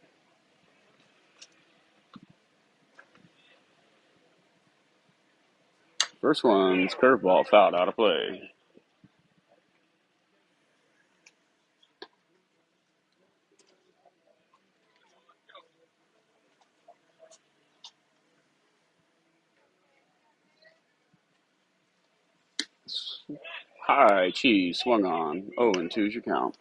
First one's curveball fouled out of play. High cheese swung on. 0-2 is your count.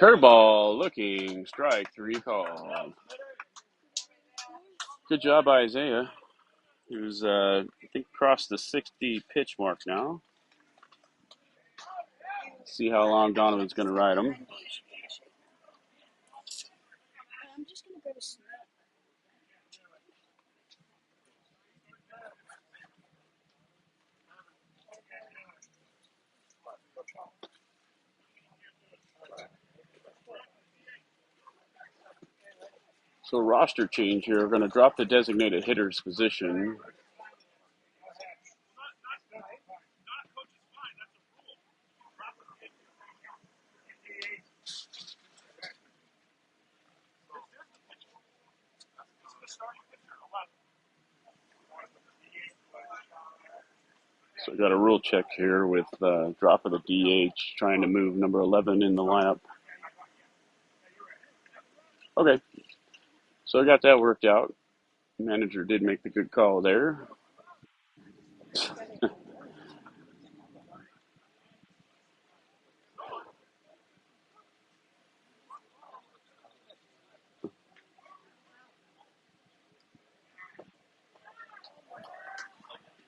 Curveball looking, strike 3 called. Good job by Isaiah, who's, I think, crossed the 60 pitch mark now. See how long Donovan's going to ride him. I'm just gonna go to sleep. So roster change here. We're going to drop the designated hitter's position. So we got a rule check here with drop of the DH, trying to move number 11 in the lineup. Okay, so I got that worked out. Manager did make the good call there.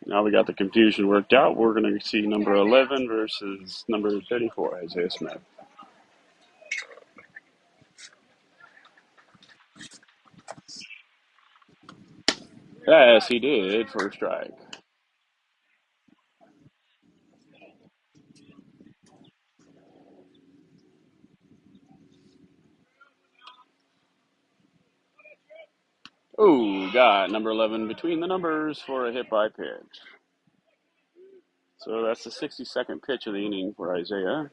Now we got the confusion worked out. We're going to see number 11 versus number 34, Isaiah Smith. Yes, he did for a strike. Oh, got number 11 between the numbers for a hit by pitch. So that's the 62nd pitch of the inning for Isaiah.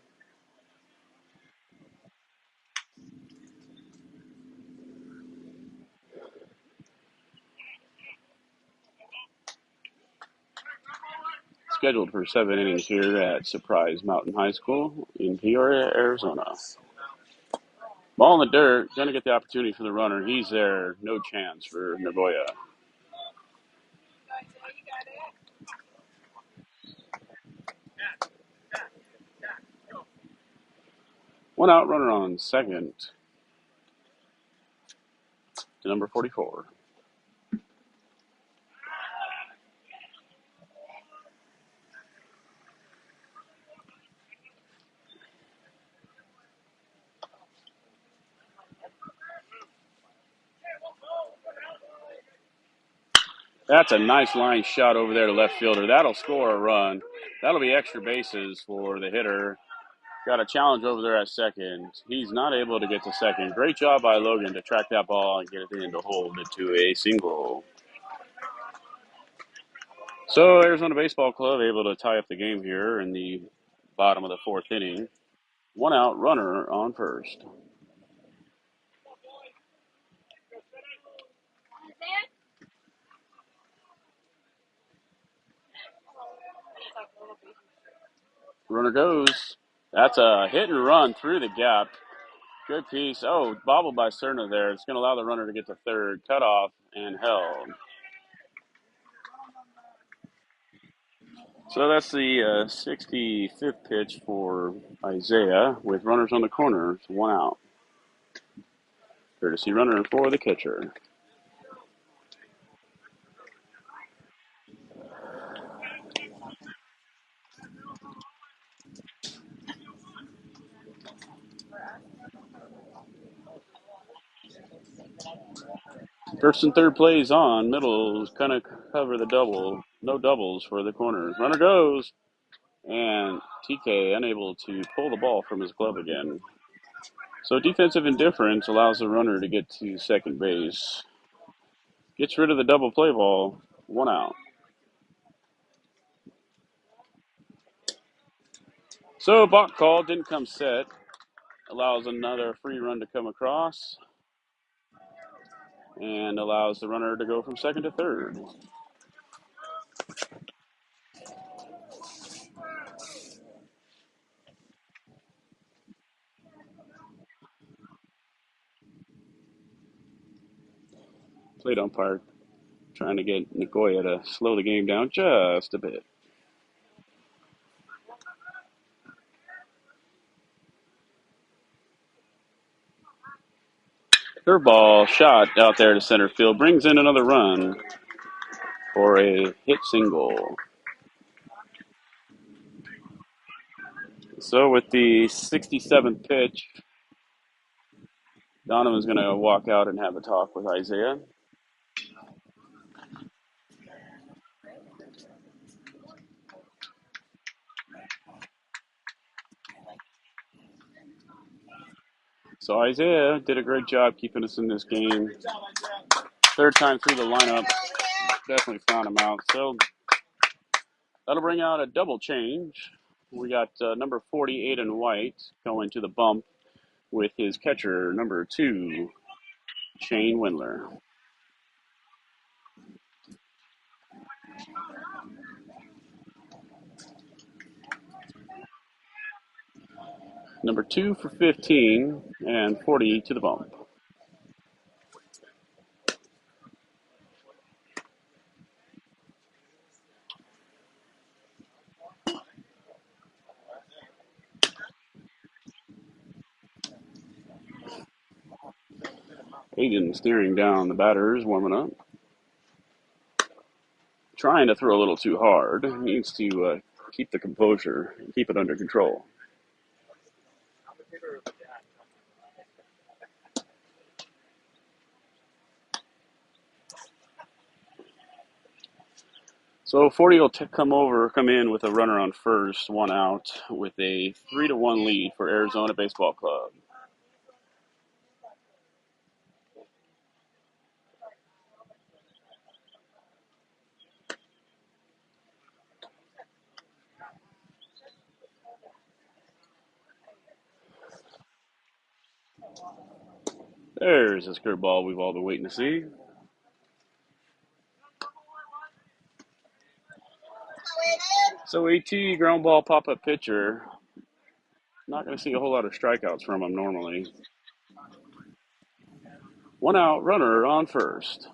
Scheduled for 7 innings here at Surprise Mountain High School in Peoria, Arizona. Ball in the dirt, gonna get the opportunity for the runner. He's there, no chance for Nagoya. One out, runner on second to number 44. That's a nice line shot over there to left fielder. That'll score a run. That'll be extra bases for the hitter. Got a challenge over there at second. He's not able to get to second. Great job by Logan to track that ball and get it in to hold it to a single. So Arizona Baseball Club able to tie up the game here in the bottom of the fourth inning. One out, runner on first. Runner goes. That's a hit and run through the gap. Good piece. Oh, bobbled by Cerna there. It's going to allow the runner to get to third. Cut off and held. So that's the 65th pitch for Isaiah with runners on the corner. It's one out. Courtesy runner for the catcher. First and third plays on. Middle is going to cover the double. No doubles for the corners. Runner goes. And TK unable to pull the ball from his glove again. So defensive indifference allows the runner to get to second base. Gets rid of the double play ball. One out. So balk call didn't come set. Allows another free run to come across. And allows the runner to go from second to third. Plate umpire trying to get Nagoya to slow the game down just a bit. Curveball shot out there to center field brings in another run for a hit single. So with the 67th pitch, Donovan's going to walk out and have a talk with Isaiah. So Isaiah did a great job keeping us in this game. Third time through the lineup, definitely found him out. So that'll bring out a double change. We got number 48 in white going to the bump with his catcher, number 2, Shane Windler. Number 2 for 15 and 40 to the bump. Hayden staring down the batters, warming up. Trying to throw a little too hard. Needs to keep the composure, keep it under control. So 40 will come in with a runner on first, 1 out, with a 3-1 lead for Arizona Baseball Club. There's this curveball we've all been waiting to see. So AT ground ball pop-up pitcher. Not going to see a whole lot of strikeouts from him normally. 1 out, runner on first.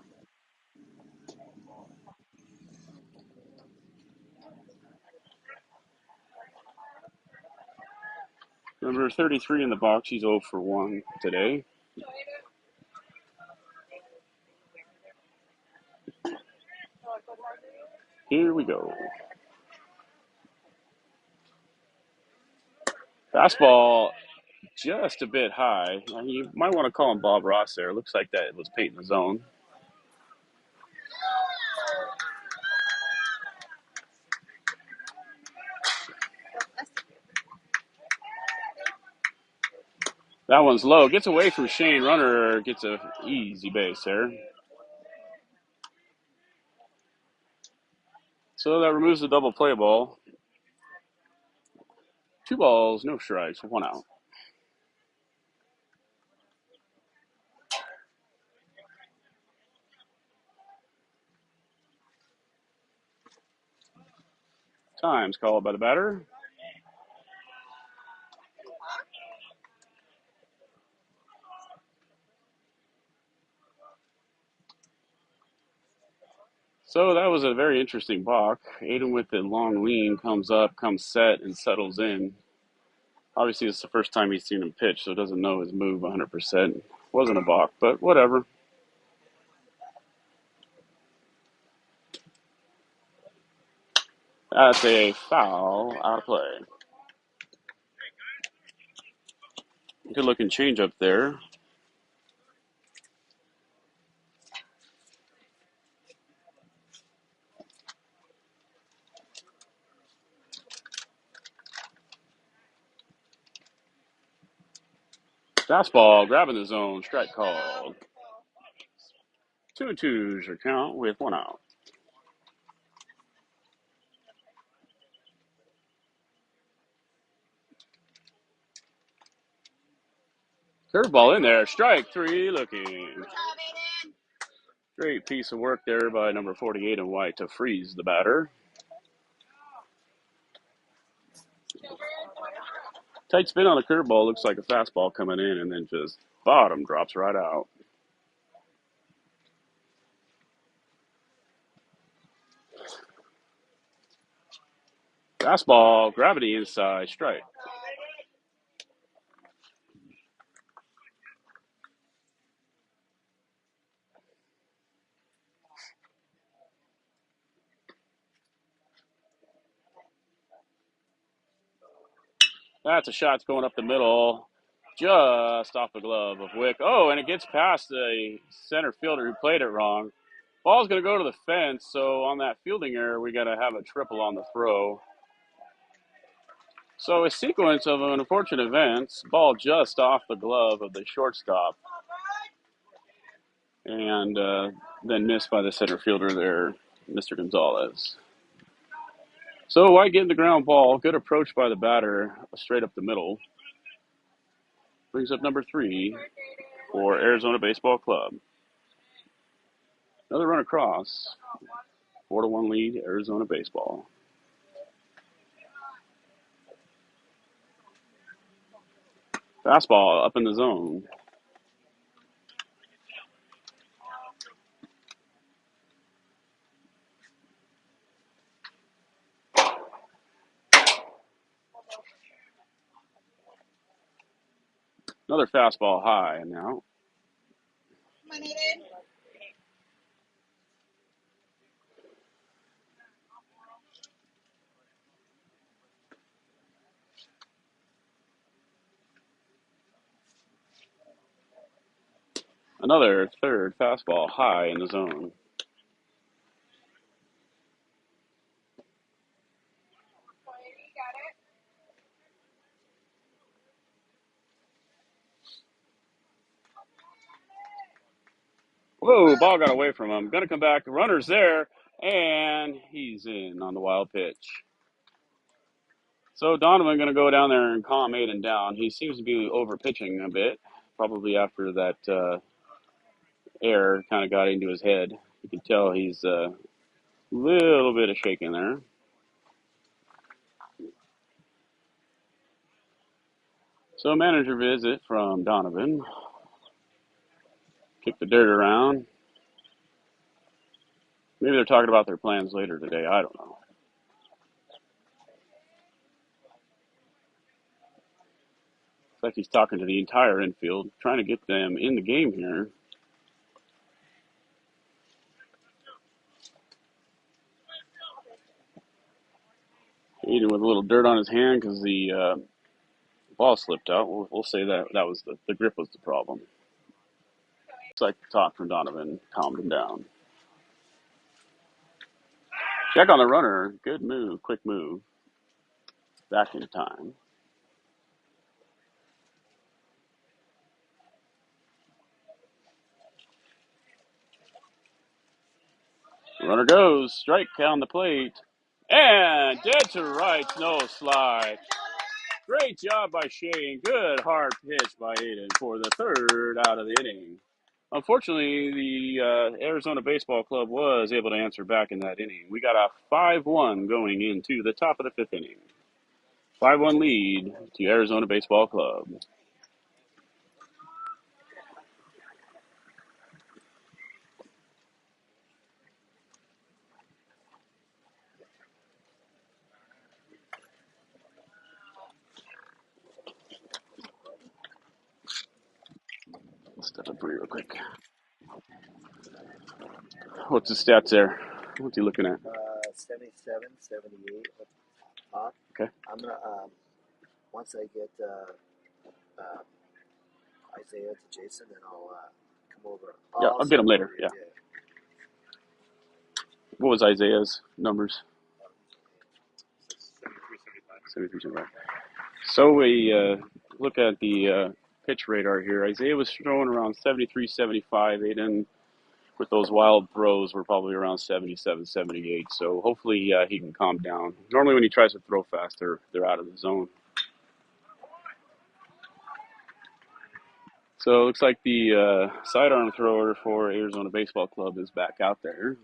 Number 33 in the box. He's 0 for 1 today. Here we go. Fastball just a bit high. You might want to call him Bob Ross there. Looks like that was painting the zone. That one's low. Gets away from Shane. Runner gets a easy base there. So that removes the double play ball. 2 balls, no strikes, 1 out. Times called by the batter. So that was a very interesting balk. Aiden with the long lean comes up, comes set, and settles in. Obviously, it's the first time he's seen him pitch, so doesn't know his move 100%. Wasn't a balk, but whatever. That's a foul out of play. Good looking change up there. Fastball grabbing the zone, strike called. 2-2's your count with 1 out. Curveball in there, strike 3 looking. Great piece of work there by number 48 in white to freeze the batter. Tight spin on a curveball, looks like a fastball coming in, and then just bottom drops right out. Fastball, gravity inside, strike. That's a shot going up the middle, just off the glove of Wick. Oh, and it gets past the center fielder who played it wrong. Ball's going to go to the fence, so on that fielding error, we got to have a triple on the throw. So a sequence of unfortunate events, ball just off the glove of the shortstop, and then missed by the center fielder there, Mr. Gonzalez. So White getting the ground ball, good approach by the batter, straight up the middle. Brings up number 3 for Arizona Baseball Club. Another run across, 4-1 lead, Arizona Baseball. Fastball up in the zone. Another fastball high now. Another third fastball high in the zone. Whoa, ball got away from him. Gonna come back. Runner's there, and he's in on the wild pitch. So Donovan gonna go down there and calm Aiden down. He seems to be over pitching a bit, probably after that air kind of got into his head. You can tell he's a little bit of shaking there. So manager visit from Donovan. Kick the dirt around. Maybe they're talking about their plans later today. I don't know. It's like he's talking to the entire infield, trying to get them in the game here. Aiden with a little dirt on his hand because the ball slipped out. We'll say that was the grip was the problem. It's like talk from Donovan calmed him down. Check on the runner. Good move, quick move. Back in time. Runner goes. Strike on the plate. And dead to right. No slide. Great job by Shane. Good hard pitch by Aiden for the third out of the inning. Unfortunately, the Arizona Baseball Club was able to answer back in that inning. We got a 5-1 going into the top of the 5th inning. 5-1 lead to Arizona Baseball Club. Let's step up for you real quick. What's the stats there? What's he looking at? 77, 78 up. Okay. I'm gonna once I get Isaiah to Jason, then I'll come over. Yeah, I'll get him later. Yeah. What was Isaiah's numbers? 73, 75. So we look at the pitch radar here. Isaiah was throwing around 73, 75. Aiden, with those wild throws, were probably around 77, 78. So hopefully he can calm down. Normally when he tries to throw fast, they're out of the zone. So it looks like the sidearm thrower for Arizona Baseball Club is back out there.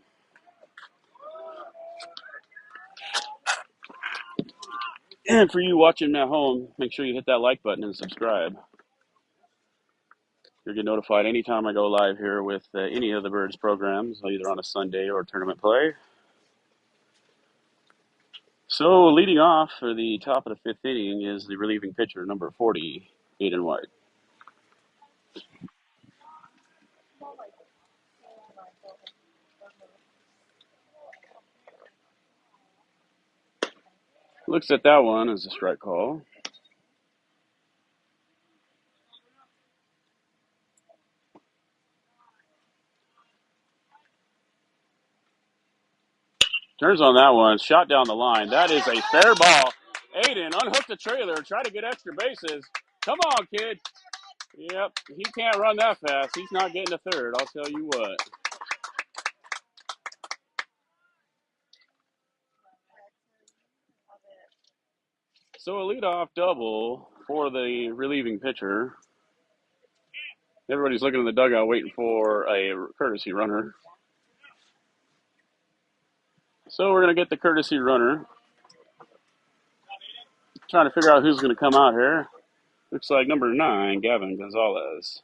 And for you watching at home, make sure you hit that like button and subscribe. You'll get notified anytime I go live here with any of the Birds programs, either on a Sunday or tournament play. So leading off for the top of the 5th inning is the relieving pitcher, number 40, Aiden White. Looks at that one as a strike call. Turns on that one. Shot down the line. That is a fair ball. Aiden unhooked the trailer. Try to get extra bases. Come on, kid. Yep. He can't run that fast. He's not getting to third. I'll tell you what. So a leadoff double for the relieving pitcher. Everybody's looking in the dugout waiting for a courtesy runner. So we're going to get the courtesy runner. Trying to figure out who's going to come out here. Looks like number 9, Gavin Gonzalez.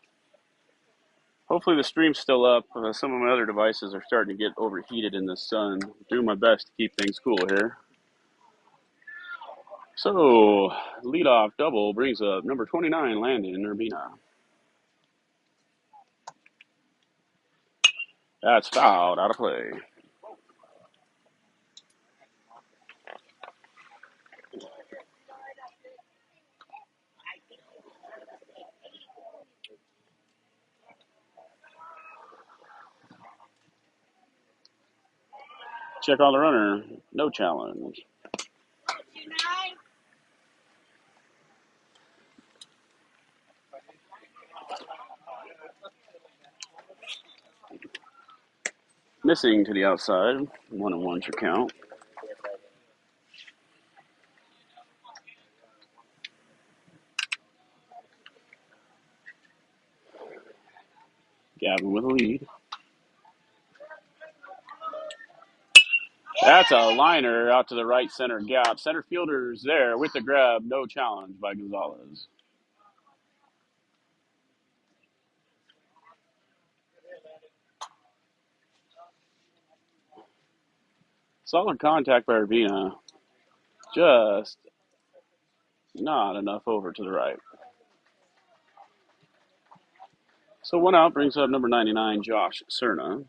Hopefully the stream's still up. Some of my other devices are starting to get overheated in the sun. Doing my best to keep things cool here. So, leadoff double brings up number 29, Landon Urbina. That's fouled, out of play. Check on the runner. No challenge. Missing to the outside. 1-1 your count. Gavin with a lead. That's a liner out to the right center gap. Center fielder's there with the grab. No challenge by Gonzalez. Solid contact by Urbina. Just not enough over to the right. So 1 out brings up number 99, Josh Cerna.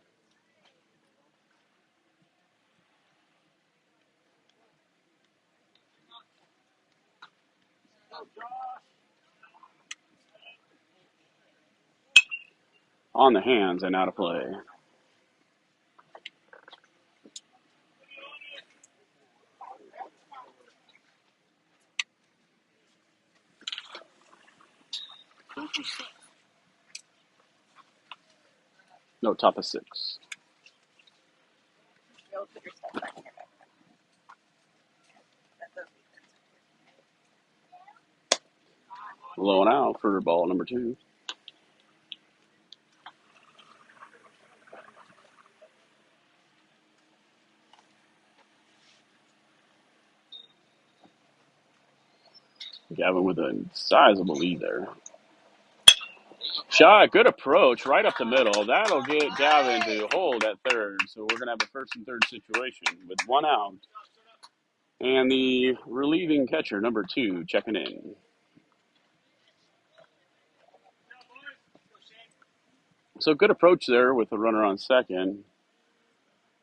On the hands and out of play. No, top of 6. Low and out for ball number 2. Gavin with a sizable lead there. Shot, good approach, right up the middle. That'll get Gavin to hold at third. So we're going to have a first and third situation with 1 out. And the relieving catcher, number 2, checking in. So good approach there with the runner on second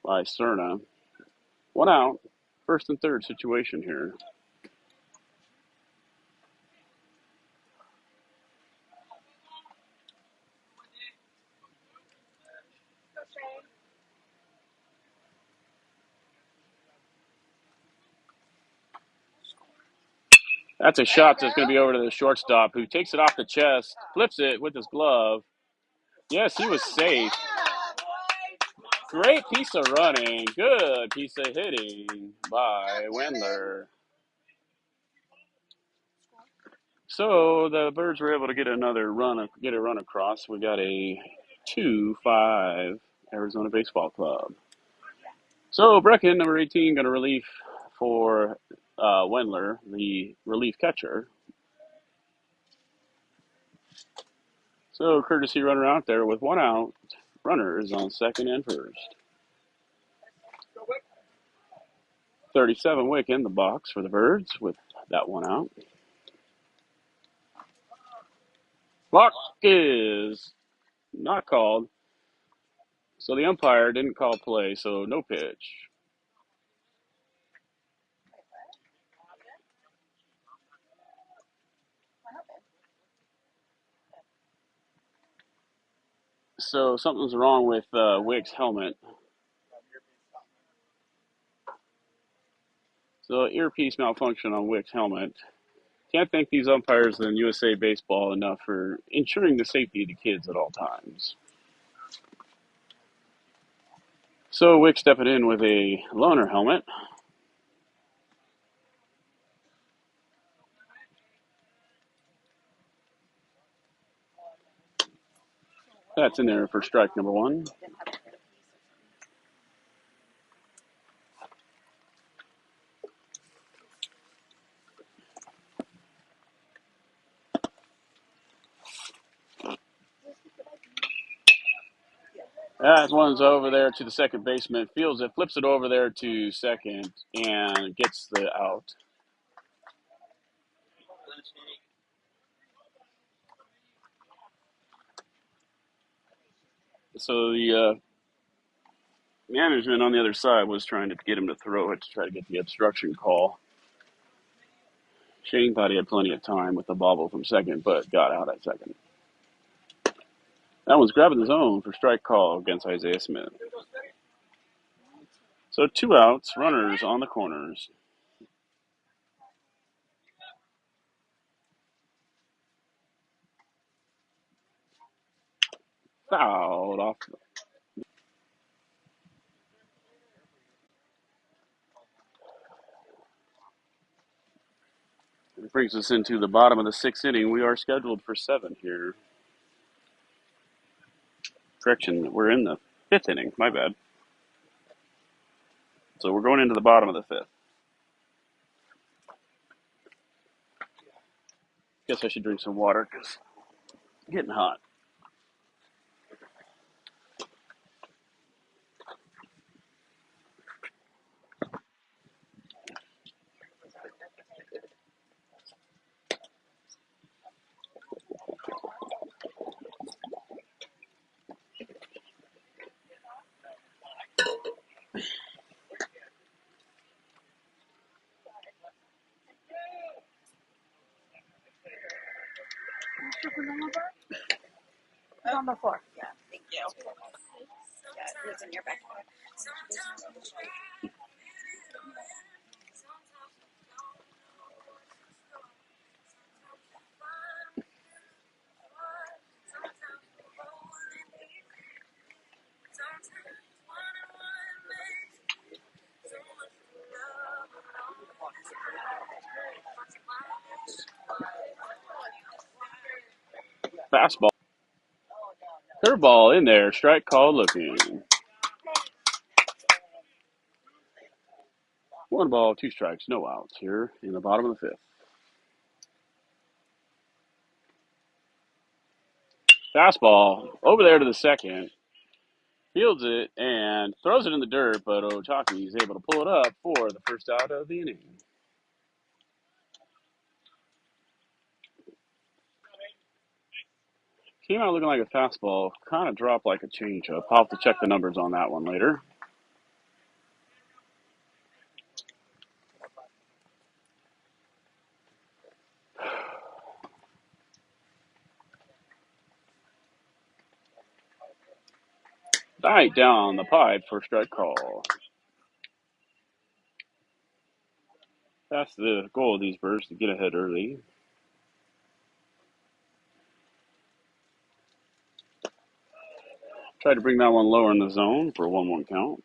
by Cerna. 1 out, first and third situation here. That's a shot that's going to be over to the shortstop, who takes it off the chest, flips it with his glove. Yes, he was safe. Great piece of running. Good piece of hitting by Wendler. So the Birds were able to get another run, get a run across. We got a 2-5 Arizona Baseball Club. So Brecken, number 18, going to relief for Wendler, the relief catcher. So courtesy runner out there with 1 out. Runners on second and first. 37 Wick in the box for the Birds with that 1 out. Clock is not called. So the umpire didn't call play, so no pitch. So something's wrong with Wick's helmet. So earpiece malfunction on Wick's helmet. Can't thank these umpires in USA Baseball enough for ensuring the safety of the kids at all times. So Wick stepping in with a loaner helmet. That's in there for strike number one. That one's over there to the second baseman. Fields it, flips it over there to second, and gets the out. So the management on the other side was trying to get him to throw it to try to get the obstruction call. Shane thought he had plenty of time with the bobble from second, but got out at second. That one's grabbing the zone for strike call against Isaiah Smith. So 2 outs, runners on the corners. Fouled off. It brings us into the bottom of the 6th inning. We are scheduled for 7 here. Correction, we're in the 5th inning. My bad. So we're going into the bottom of the 5th. Guess I should drink some water because it's getting hot. On the floor. Yeah, thank you. Yeah, it was in your backpack. Fastball. Curveball in there. Strike call looking. 1 ball, 2 strikes, no outs here in the bottom of the 5th. Fastball over there to the second. Fields it and throws it in the dirt, but Otaki is able to pull it up for the first out of the inning. Came out looking like a fastball, kind of dropped like a changeup. I'll have to check the numbers on that one later. Right down the pipe for strike call. That's the goal of these birds, to get ahead early. Tried to bring that one lower in the zone for a 1-1 count.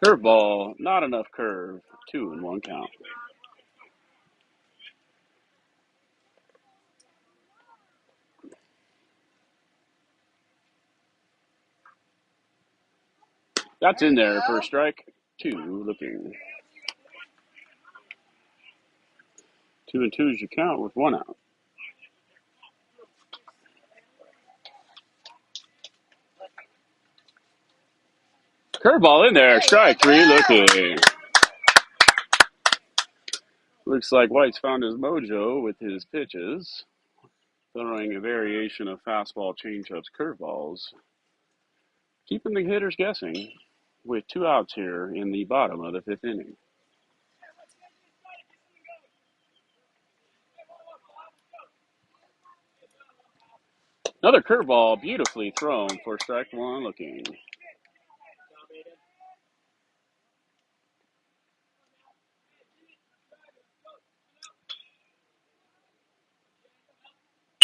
Curveball, not enough curve. 2-1 count. That's in there for a strike. 2 looking. 2-2 is your count with 1 out. Curveball in there. Strike 3 looking. Looks like White's found his mojo with his pitches, throwing a variation of fastball, changeups, curveballs, keeping the hitters guessing with 2 outs here in the bottom of the 5th inning. Another curveball, beautifully thrown for strike one looking.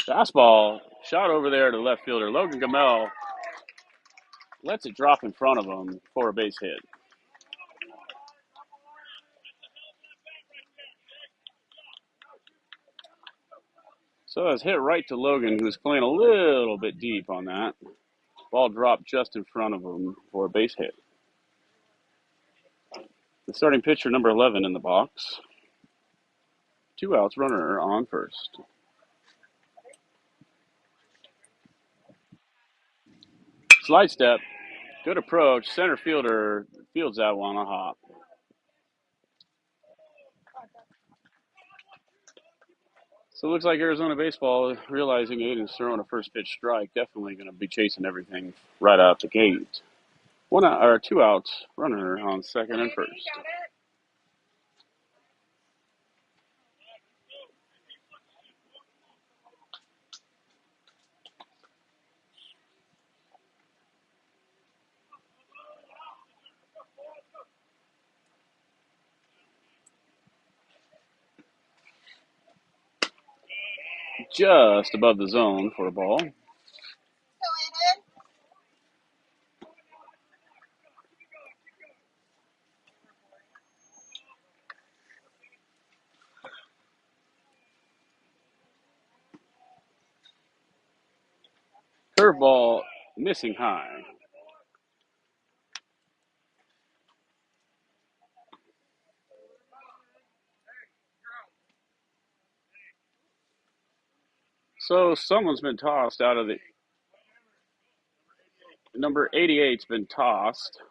Fastball shot over there to left fielder. Logan Gamel lets it drop in front of him for a base hit. So it's hit right to Logan, who's playing a little bit deep on that. Ball dropped just in front of him for a base hit. The starting pitcher, number 11, in the box. 2 outs, runner on first. Slide step, good approach. Center fielder fields that one a hop. So it looks like Arizona baseball, realizing Aiden's throwing a first pitch strike, definitely going to be chasing everything right out the gate. 1 out, or 2 outs, runner on second and first. Just above the zone for a ball. Curveball missing high. So someone's been tossed out of the number 88's been tossed.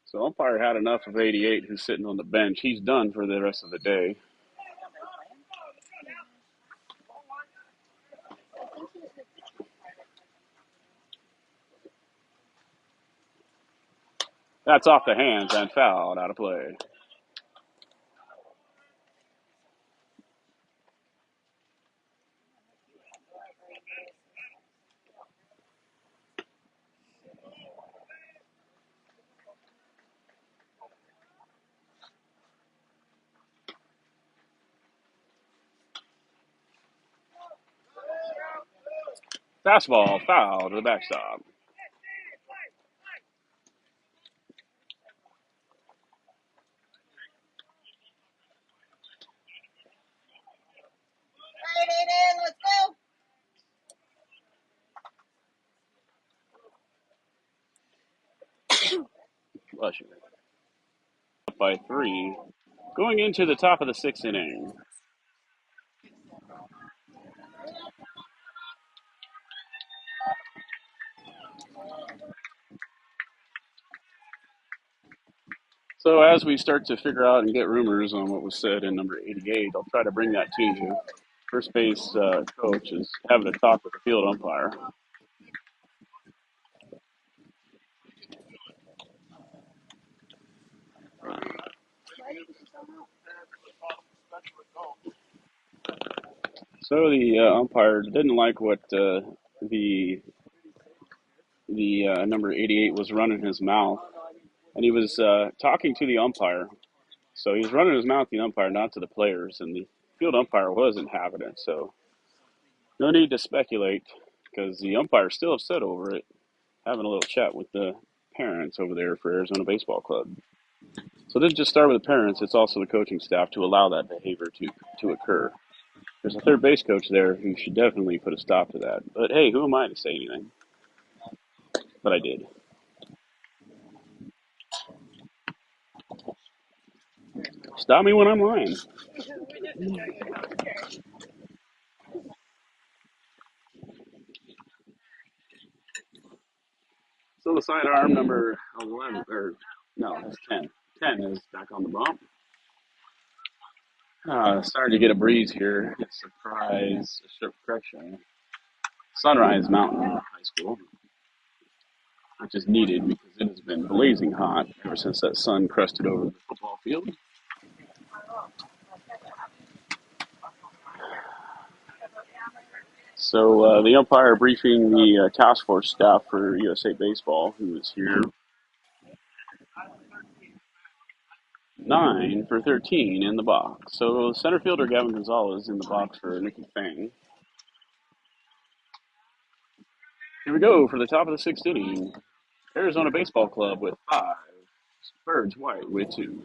So umpire had enough of 88 who's sitting on the bench. He's done for the rest of the day. That's off the hands and fouled out of play. Fastball foul to the backstop. Bless you. Up by 3. Going into the top of the 6th inning. So as we start to figure out and get rumors on what was said in number 88, I'll try to bring that to you. First base coach is having a talk with the field umpire. So the umpire didn't like what the number 88 was running his mouth, and he was talking to the umpire. So he was running his mouth to the umpire, not to the players, and the field umpire wasn't having it. So no need to speculate, because the umpire's still upset over it, having a little chat with the parents over there for Arizona Baseball Club. So it didn't just start with the parents, it's also the coaching staff to allow that behavior to occur. There's a third base coach there who should definitely put a stop to that. But hey, who am I to say anything? But I did. Stop me when I'm lying. So the sidearm number 11, or no, that's 10. 10 is back on the bump. Starting to get a breeze here. Correction. Sunrise Mountain High School. which is needed because it has been blazing hot ever since that sun crested over the football field. So the umpire briefing the task force staff for USA Baseball, who is here, 9 for 13 in the box. So center fielder Gavin Gonzalez in the box for Nicky Fang. Here we go for the top of the sixth inning. Arizona Baseball Club with 5. Birds White with 2.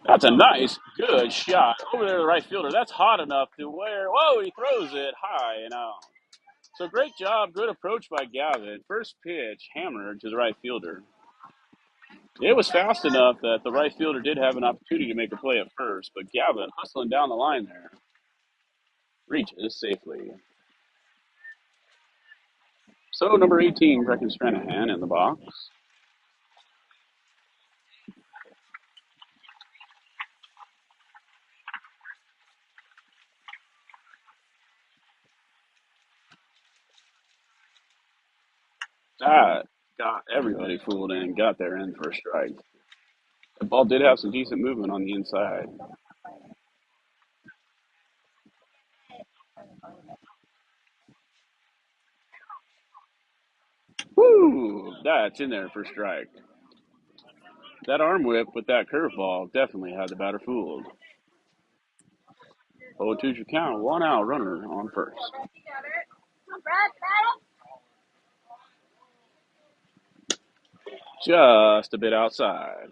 That's a nice, good shot over there to the right fielder. That's hot enough to where, whoa, he throws it high and out. So great job, good approach by Gavin. First pitch hammered to the right fielder. It was fast enough that the right fielder did have an opportunity to make a play at first, but Gavin, hustling down the line there, reaches safely. So number 18, Brecken Stranahan in the box. That got everybody fooled and got there in for a strike. The ball did have some decent movement on the inside. Woo! That's in there for a strike. That arm whip with that curveball definitely had the batter fooled. 0-2 your count, 1 out, runner on first. Just a bit outside.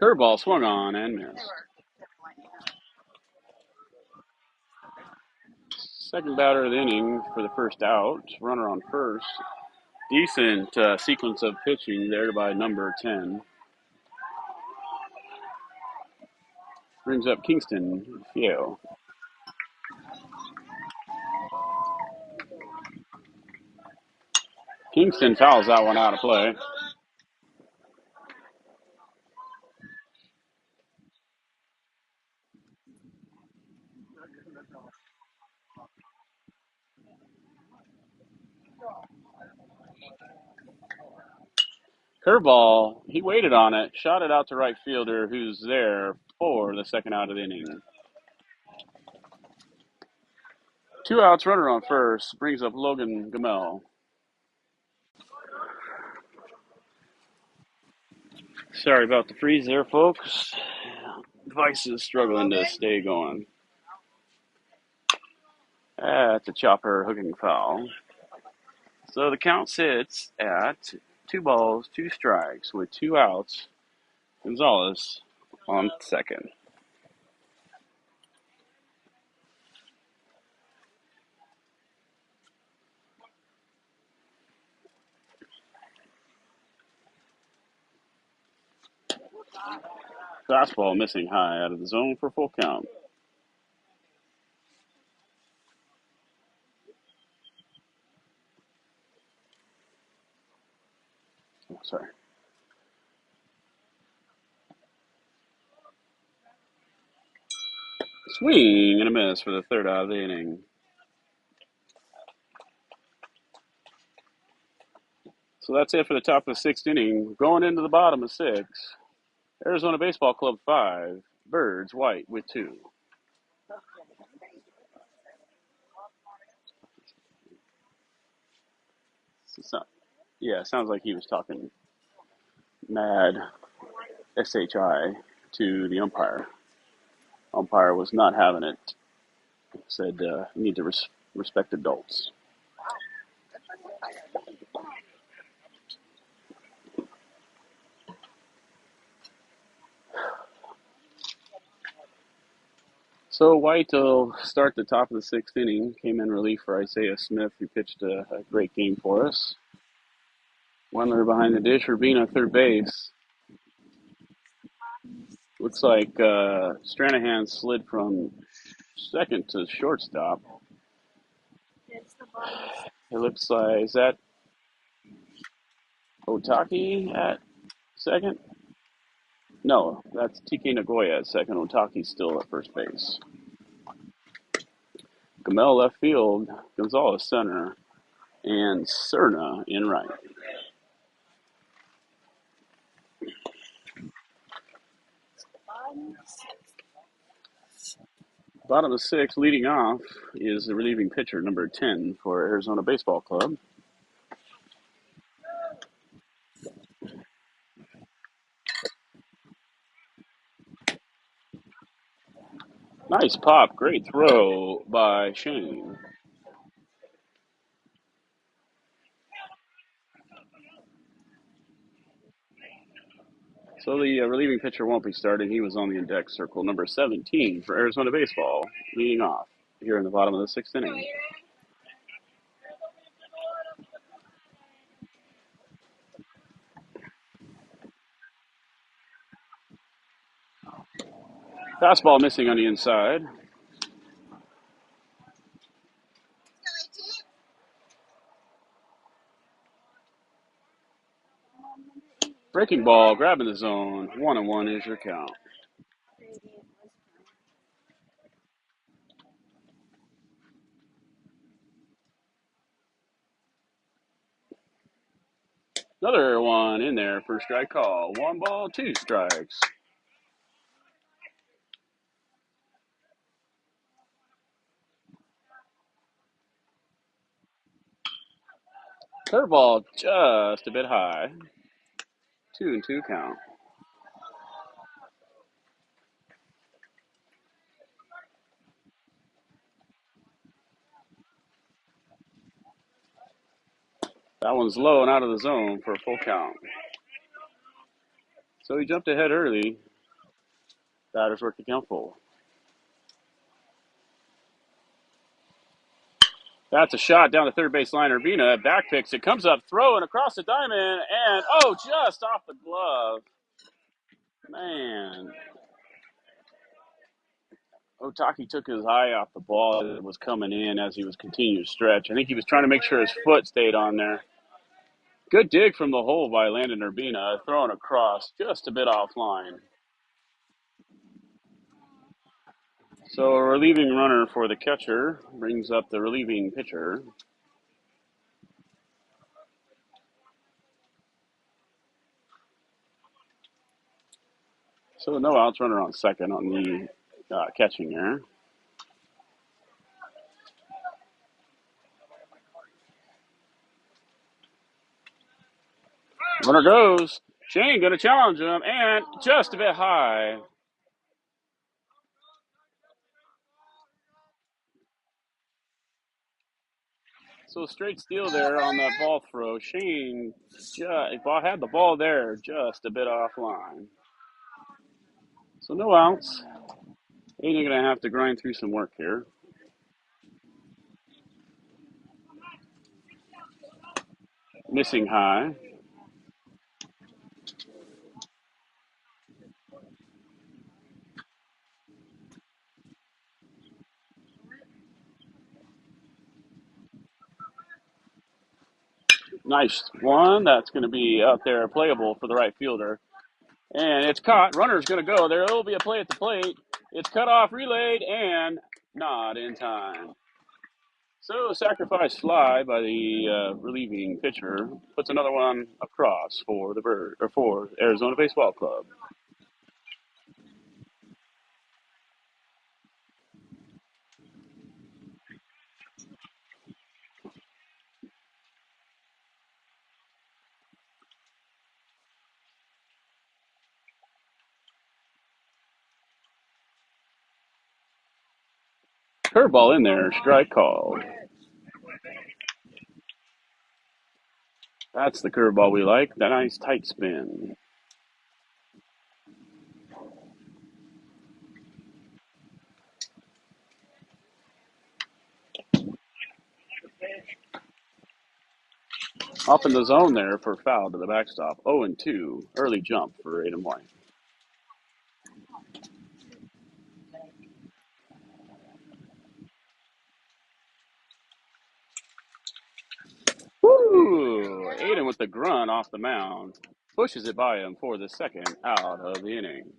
Curveball swung on and missed. Second batter of the inning for the first out, runner on first. Decent sequence of pitching there by number 10. Brings up Kingston Fio. Kingston fouls that one out of play. Curveball, he waited on it, shot it out to right fielder, who's there for the second out of the inning. 2 outs, runner on first, brings up Logan Gamel. Sorry about the freeze there, folks. Device is struggling to stay going. That's a chopper hooking foul. So the count sits at 2 balls, 2 strikes with 2 outs. Gonzalez on second. Fastball missing high out of the zone for full count. Oh, sorry. Swing and a miss for the third out of the inning. So that's it for the top of the sixth inning. Going into the bottom of 6. Arizona Baseball Club 5. Birds White with 2. So, yeah, sounds like he was talking mad SHI to the umpire. Umpire was not having it. Said, you need to respect adults. So White will start the top of the sixth inning. Came in relief for Isaiah Smith, who pitched a great game for us. Wendler behind the dish, Urbina third base. Looks like Stranahan slid from second to shortstop. It looks like, is that Otaki at second. No, that's TK Nagoya at second. Otaki's still at first base. Gamel left field. Gonzalez center. And Cerna in right. Bottom of six, leading off, is the relieving pitcher, number 10 for Arizona Baseball Club. Nice pop, great throw by Shane. So the relieving pitcher won't be starting. He was on the index circle, number 17 for Arizona Baseball, leading off here in the bottom of the sixth inning. Fastball missing on the inside. Breaking ball, grabbing the zone. 1-1 is your count. Another one in there for strike call. 1 ball, 2 strikes. Curveball just a bit high. 2-2 count. That one's low and out of the zone for a full count. So he jumped ahead early. Batters work to count full. That's a shot down the third base line. Urbina back picks it, comes up, throwing across the diamond, and just off the glove. Man. Otaki took his eye off the ball that was coming in as he was continuing to stretch. I think he was trying to make sure his foot stayed on there. Good dig from the hole by Landon Urbina, throwing across just a bit offline. So a relieving runner for the catcher brings up the relieving pitcher. So no outs, runner on second on the catching there. Runner goes. Shane going to challenge him, and just a bit high. So straight steal there on that ball throw. Shane had the ball there, just a bit offline. So no outs. Ain't going to have to grind through some work here. Missing high. Nice one. That's going to be out there playable for the right fielder. And it's caught. Runner's going to go. There will be a play at the plate. It's cut off, relayed, and not in time. So sacrifice fly by the relieving pitcher puts another one across for for Arizona Baseball Club. Curveball in there, strike called. That's the curveball we like. That nice tight spin. Off in the zone there for foul to the backstop. 0-2. Early jump for Adam White. Woo! Aiden with the grunt off the mound. Pushes it by him for the second out of the inning.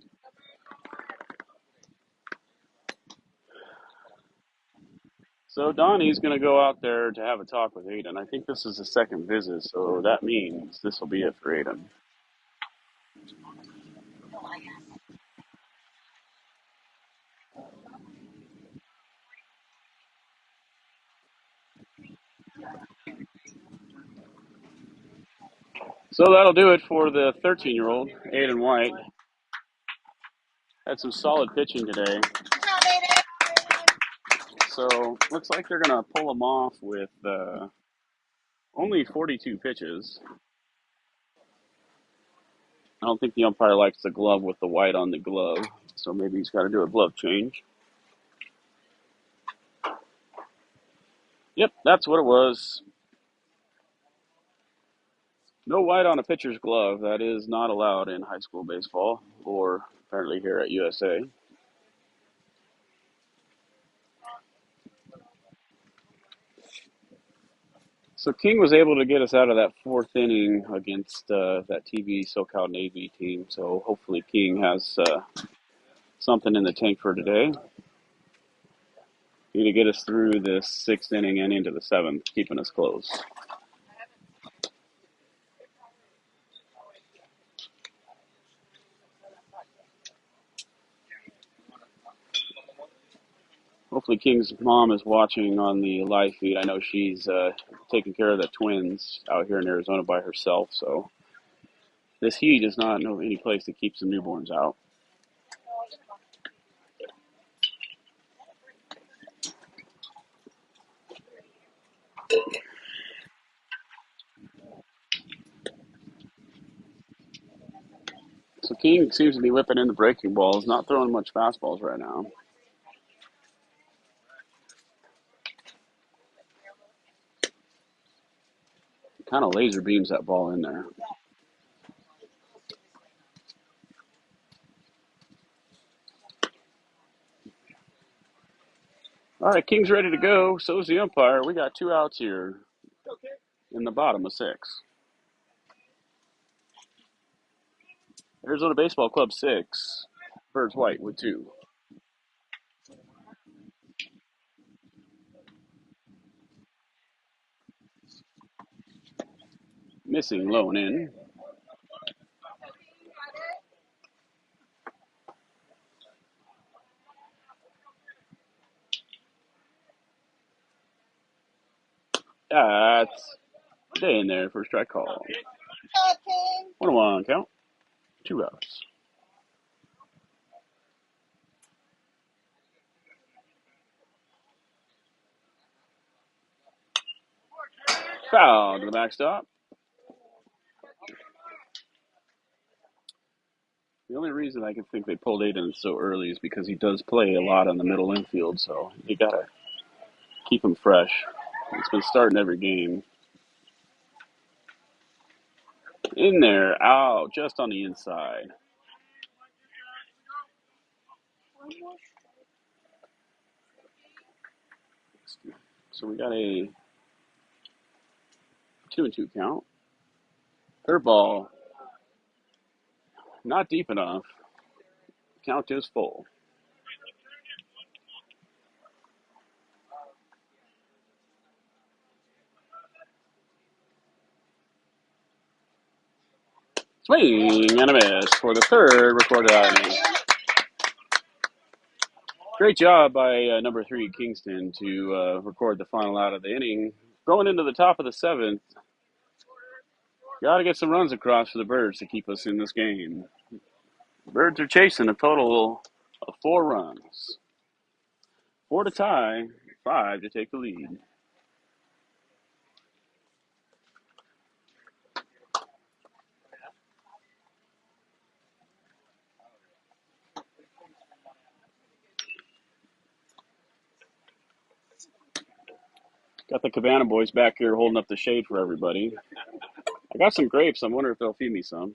So Donnie's going to go out there to have a talk with Aiden. I think this is the second visit, so that means this will be it for Aiden. So that'll do it for the 13-year-old, Aiden White. Had some solid pitching today. So looks like they're going to pull him off with only 42 pitches. I don't think the umpire likes the glove with the white on the glove, so maybe he's got to do a glove change. Yep, that's what it was. No white on a pitcher's glove. That is not allowed in high school baseball, or apparently here at USA. So King was able to get us out of that fourth inning against that TV SoCal Navy team. So hopefully King has something in the tank for today. Need to get us through this sixth inning and into the seventh, keeping us close. Hopefully King's mom is watching on the live feed. I know she's taking care of the twins out here in Arizona by herself. So this heat is not any place to keep some newborns out. So King seems to be whipping in the breaking balls, not throwing much fastballs right now. Kind of laser beams that ball in there. All right, King's ready to go. So's the umpire. We got 2 outs here in the bottom of 6. Arizona Baseball Club 6. Birds White with 2. Missing low and in. That's stay in there for a strike call. 1-1 count. 2 outs. Foul to the backstop. The only reason I can think they pulled Aiden so early is because he does play a lot on the middle infield, so you gotta keep him fresh. He's been starting every game. In there, out, just on the inside. So we got a 2-2 count. Curveball, not deep enough. Count is full. Swing and a miss for the third recorded outing. Great job by number 3, Kingston, to record the final out of the inning. Going into the top of the 7th, got to get some runs across for the Birds to keep us in this game. The Birds are chasing a total of 4 runs. 4 to tie, 5 to take the lead. Got the Cabana boys back here holding up the shade for everybody. I got some grapes. I wonder if they'll feed me some.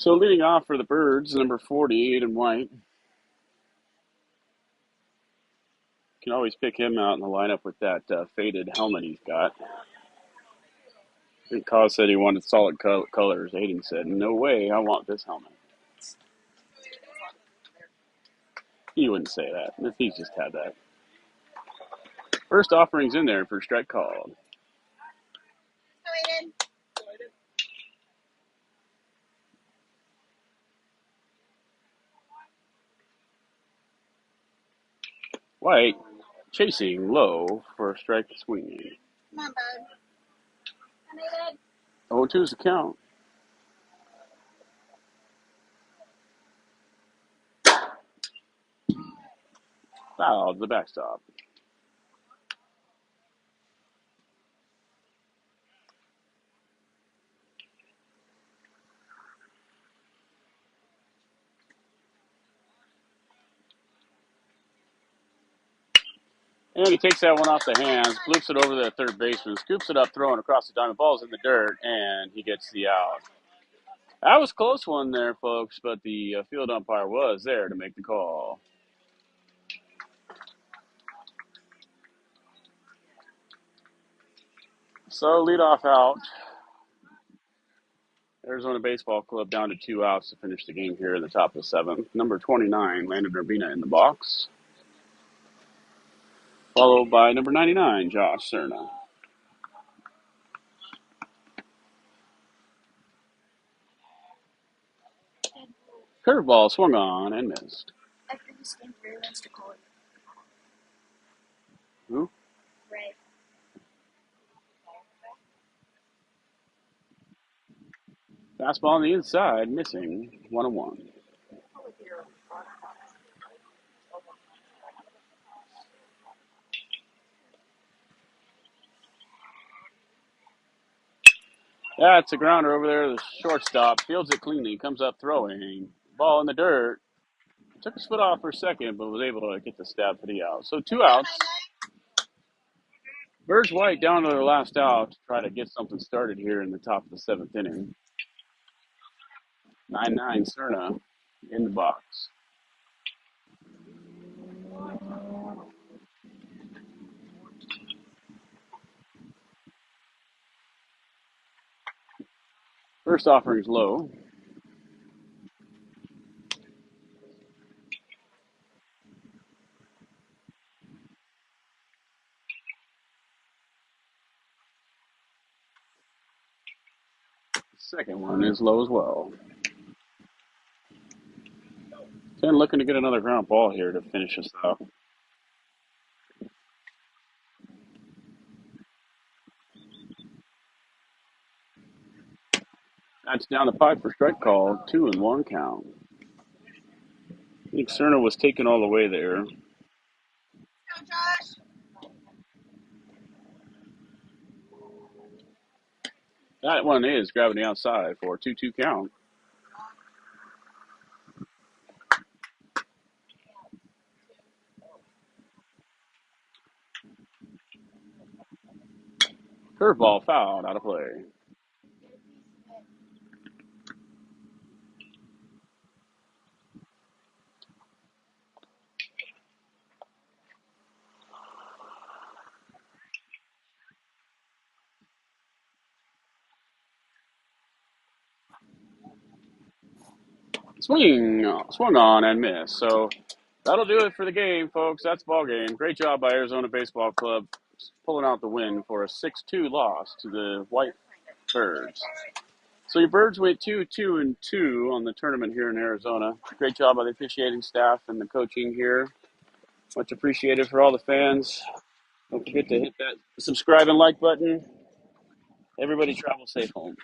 So leading off for the Birds, number 48 in white. Can always pick him out in the lineup with that faded helmet he's got. I think Cause said he wanted solid colors. Aiden said, no way, I want this helmet. He wouldn't say that. He's just had that. First offering's in there for strike called. White chasing low for a strike swinging. Come on, bud. Come 0-2's the count. Fouled the backstop. And he takes that one off the hands, flukes it over the third baseman, scoops it up, throwing across the diamond. Ball's in the dirt, and he gets the out. That was a close one there, folks, but the field umpire was there to make the call. So leadoff out. Arizona Baseball Club down to 2 outs to finish the game here in the top of the seventh. Number 29, Landon Urbina in the box, followed by number 99, Josh Cerna. Curveball swung on and missed. After this game, Ray wants to call it. Who? Ray. Fastball on the inside, missing, 1-1. That's a grounder over there. The shortstop fields it cleanly, comes up throwing. Ball in the dirt. Took his foot off for a second, but was able to get the stab for the out. So 2 outs. Birds White down to their last out to try to get something started here in the top of the seventh inning. 9-9 Cerna in the box. First offering's low. Second one is low as well. 10 looking to get another ground ball here to finish us out. That's down the pipe for strike call. 2-1 count. I think Cerna was taken all the way there. Go, Josh. That one is grabbing the outside for a 2-2 count. Curveball fouled out of play. Swung on and missed. So that'll do it for the game, folks. That's ball game. Great job by Arizona Baseball Club pulling out the win for a 6-2 loss to the White Birds. So your Birds went 2-2-2 on the tournament here in Arizona. Great job by the officiating staff and the coaching here. Much appreciated for all the fans. Don't forget to hit that subscribe and like button. Everybody travel safe home.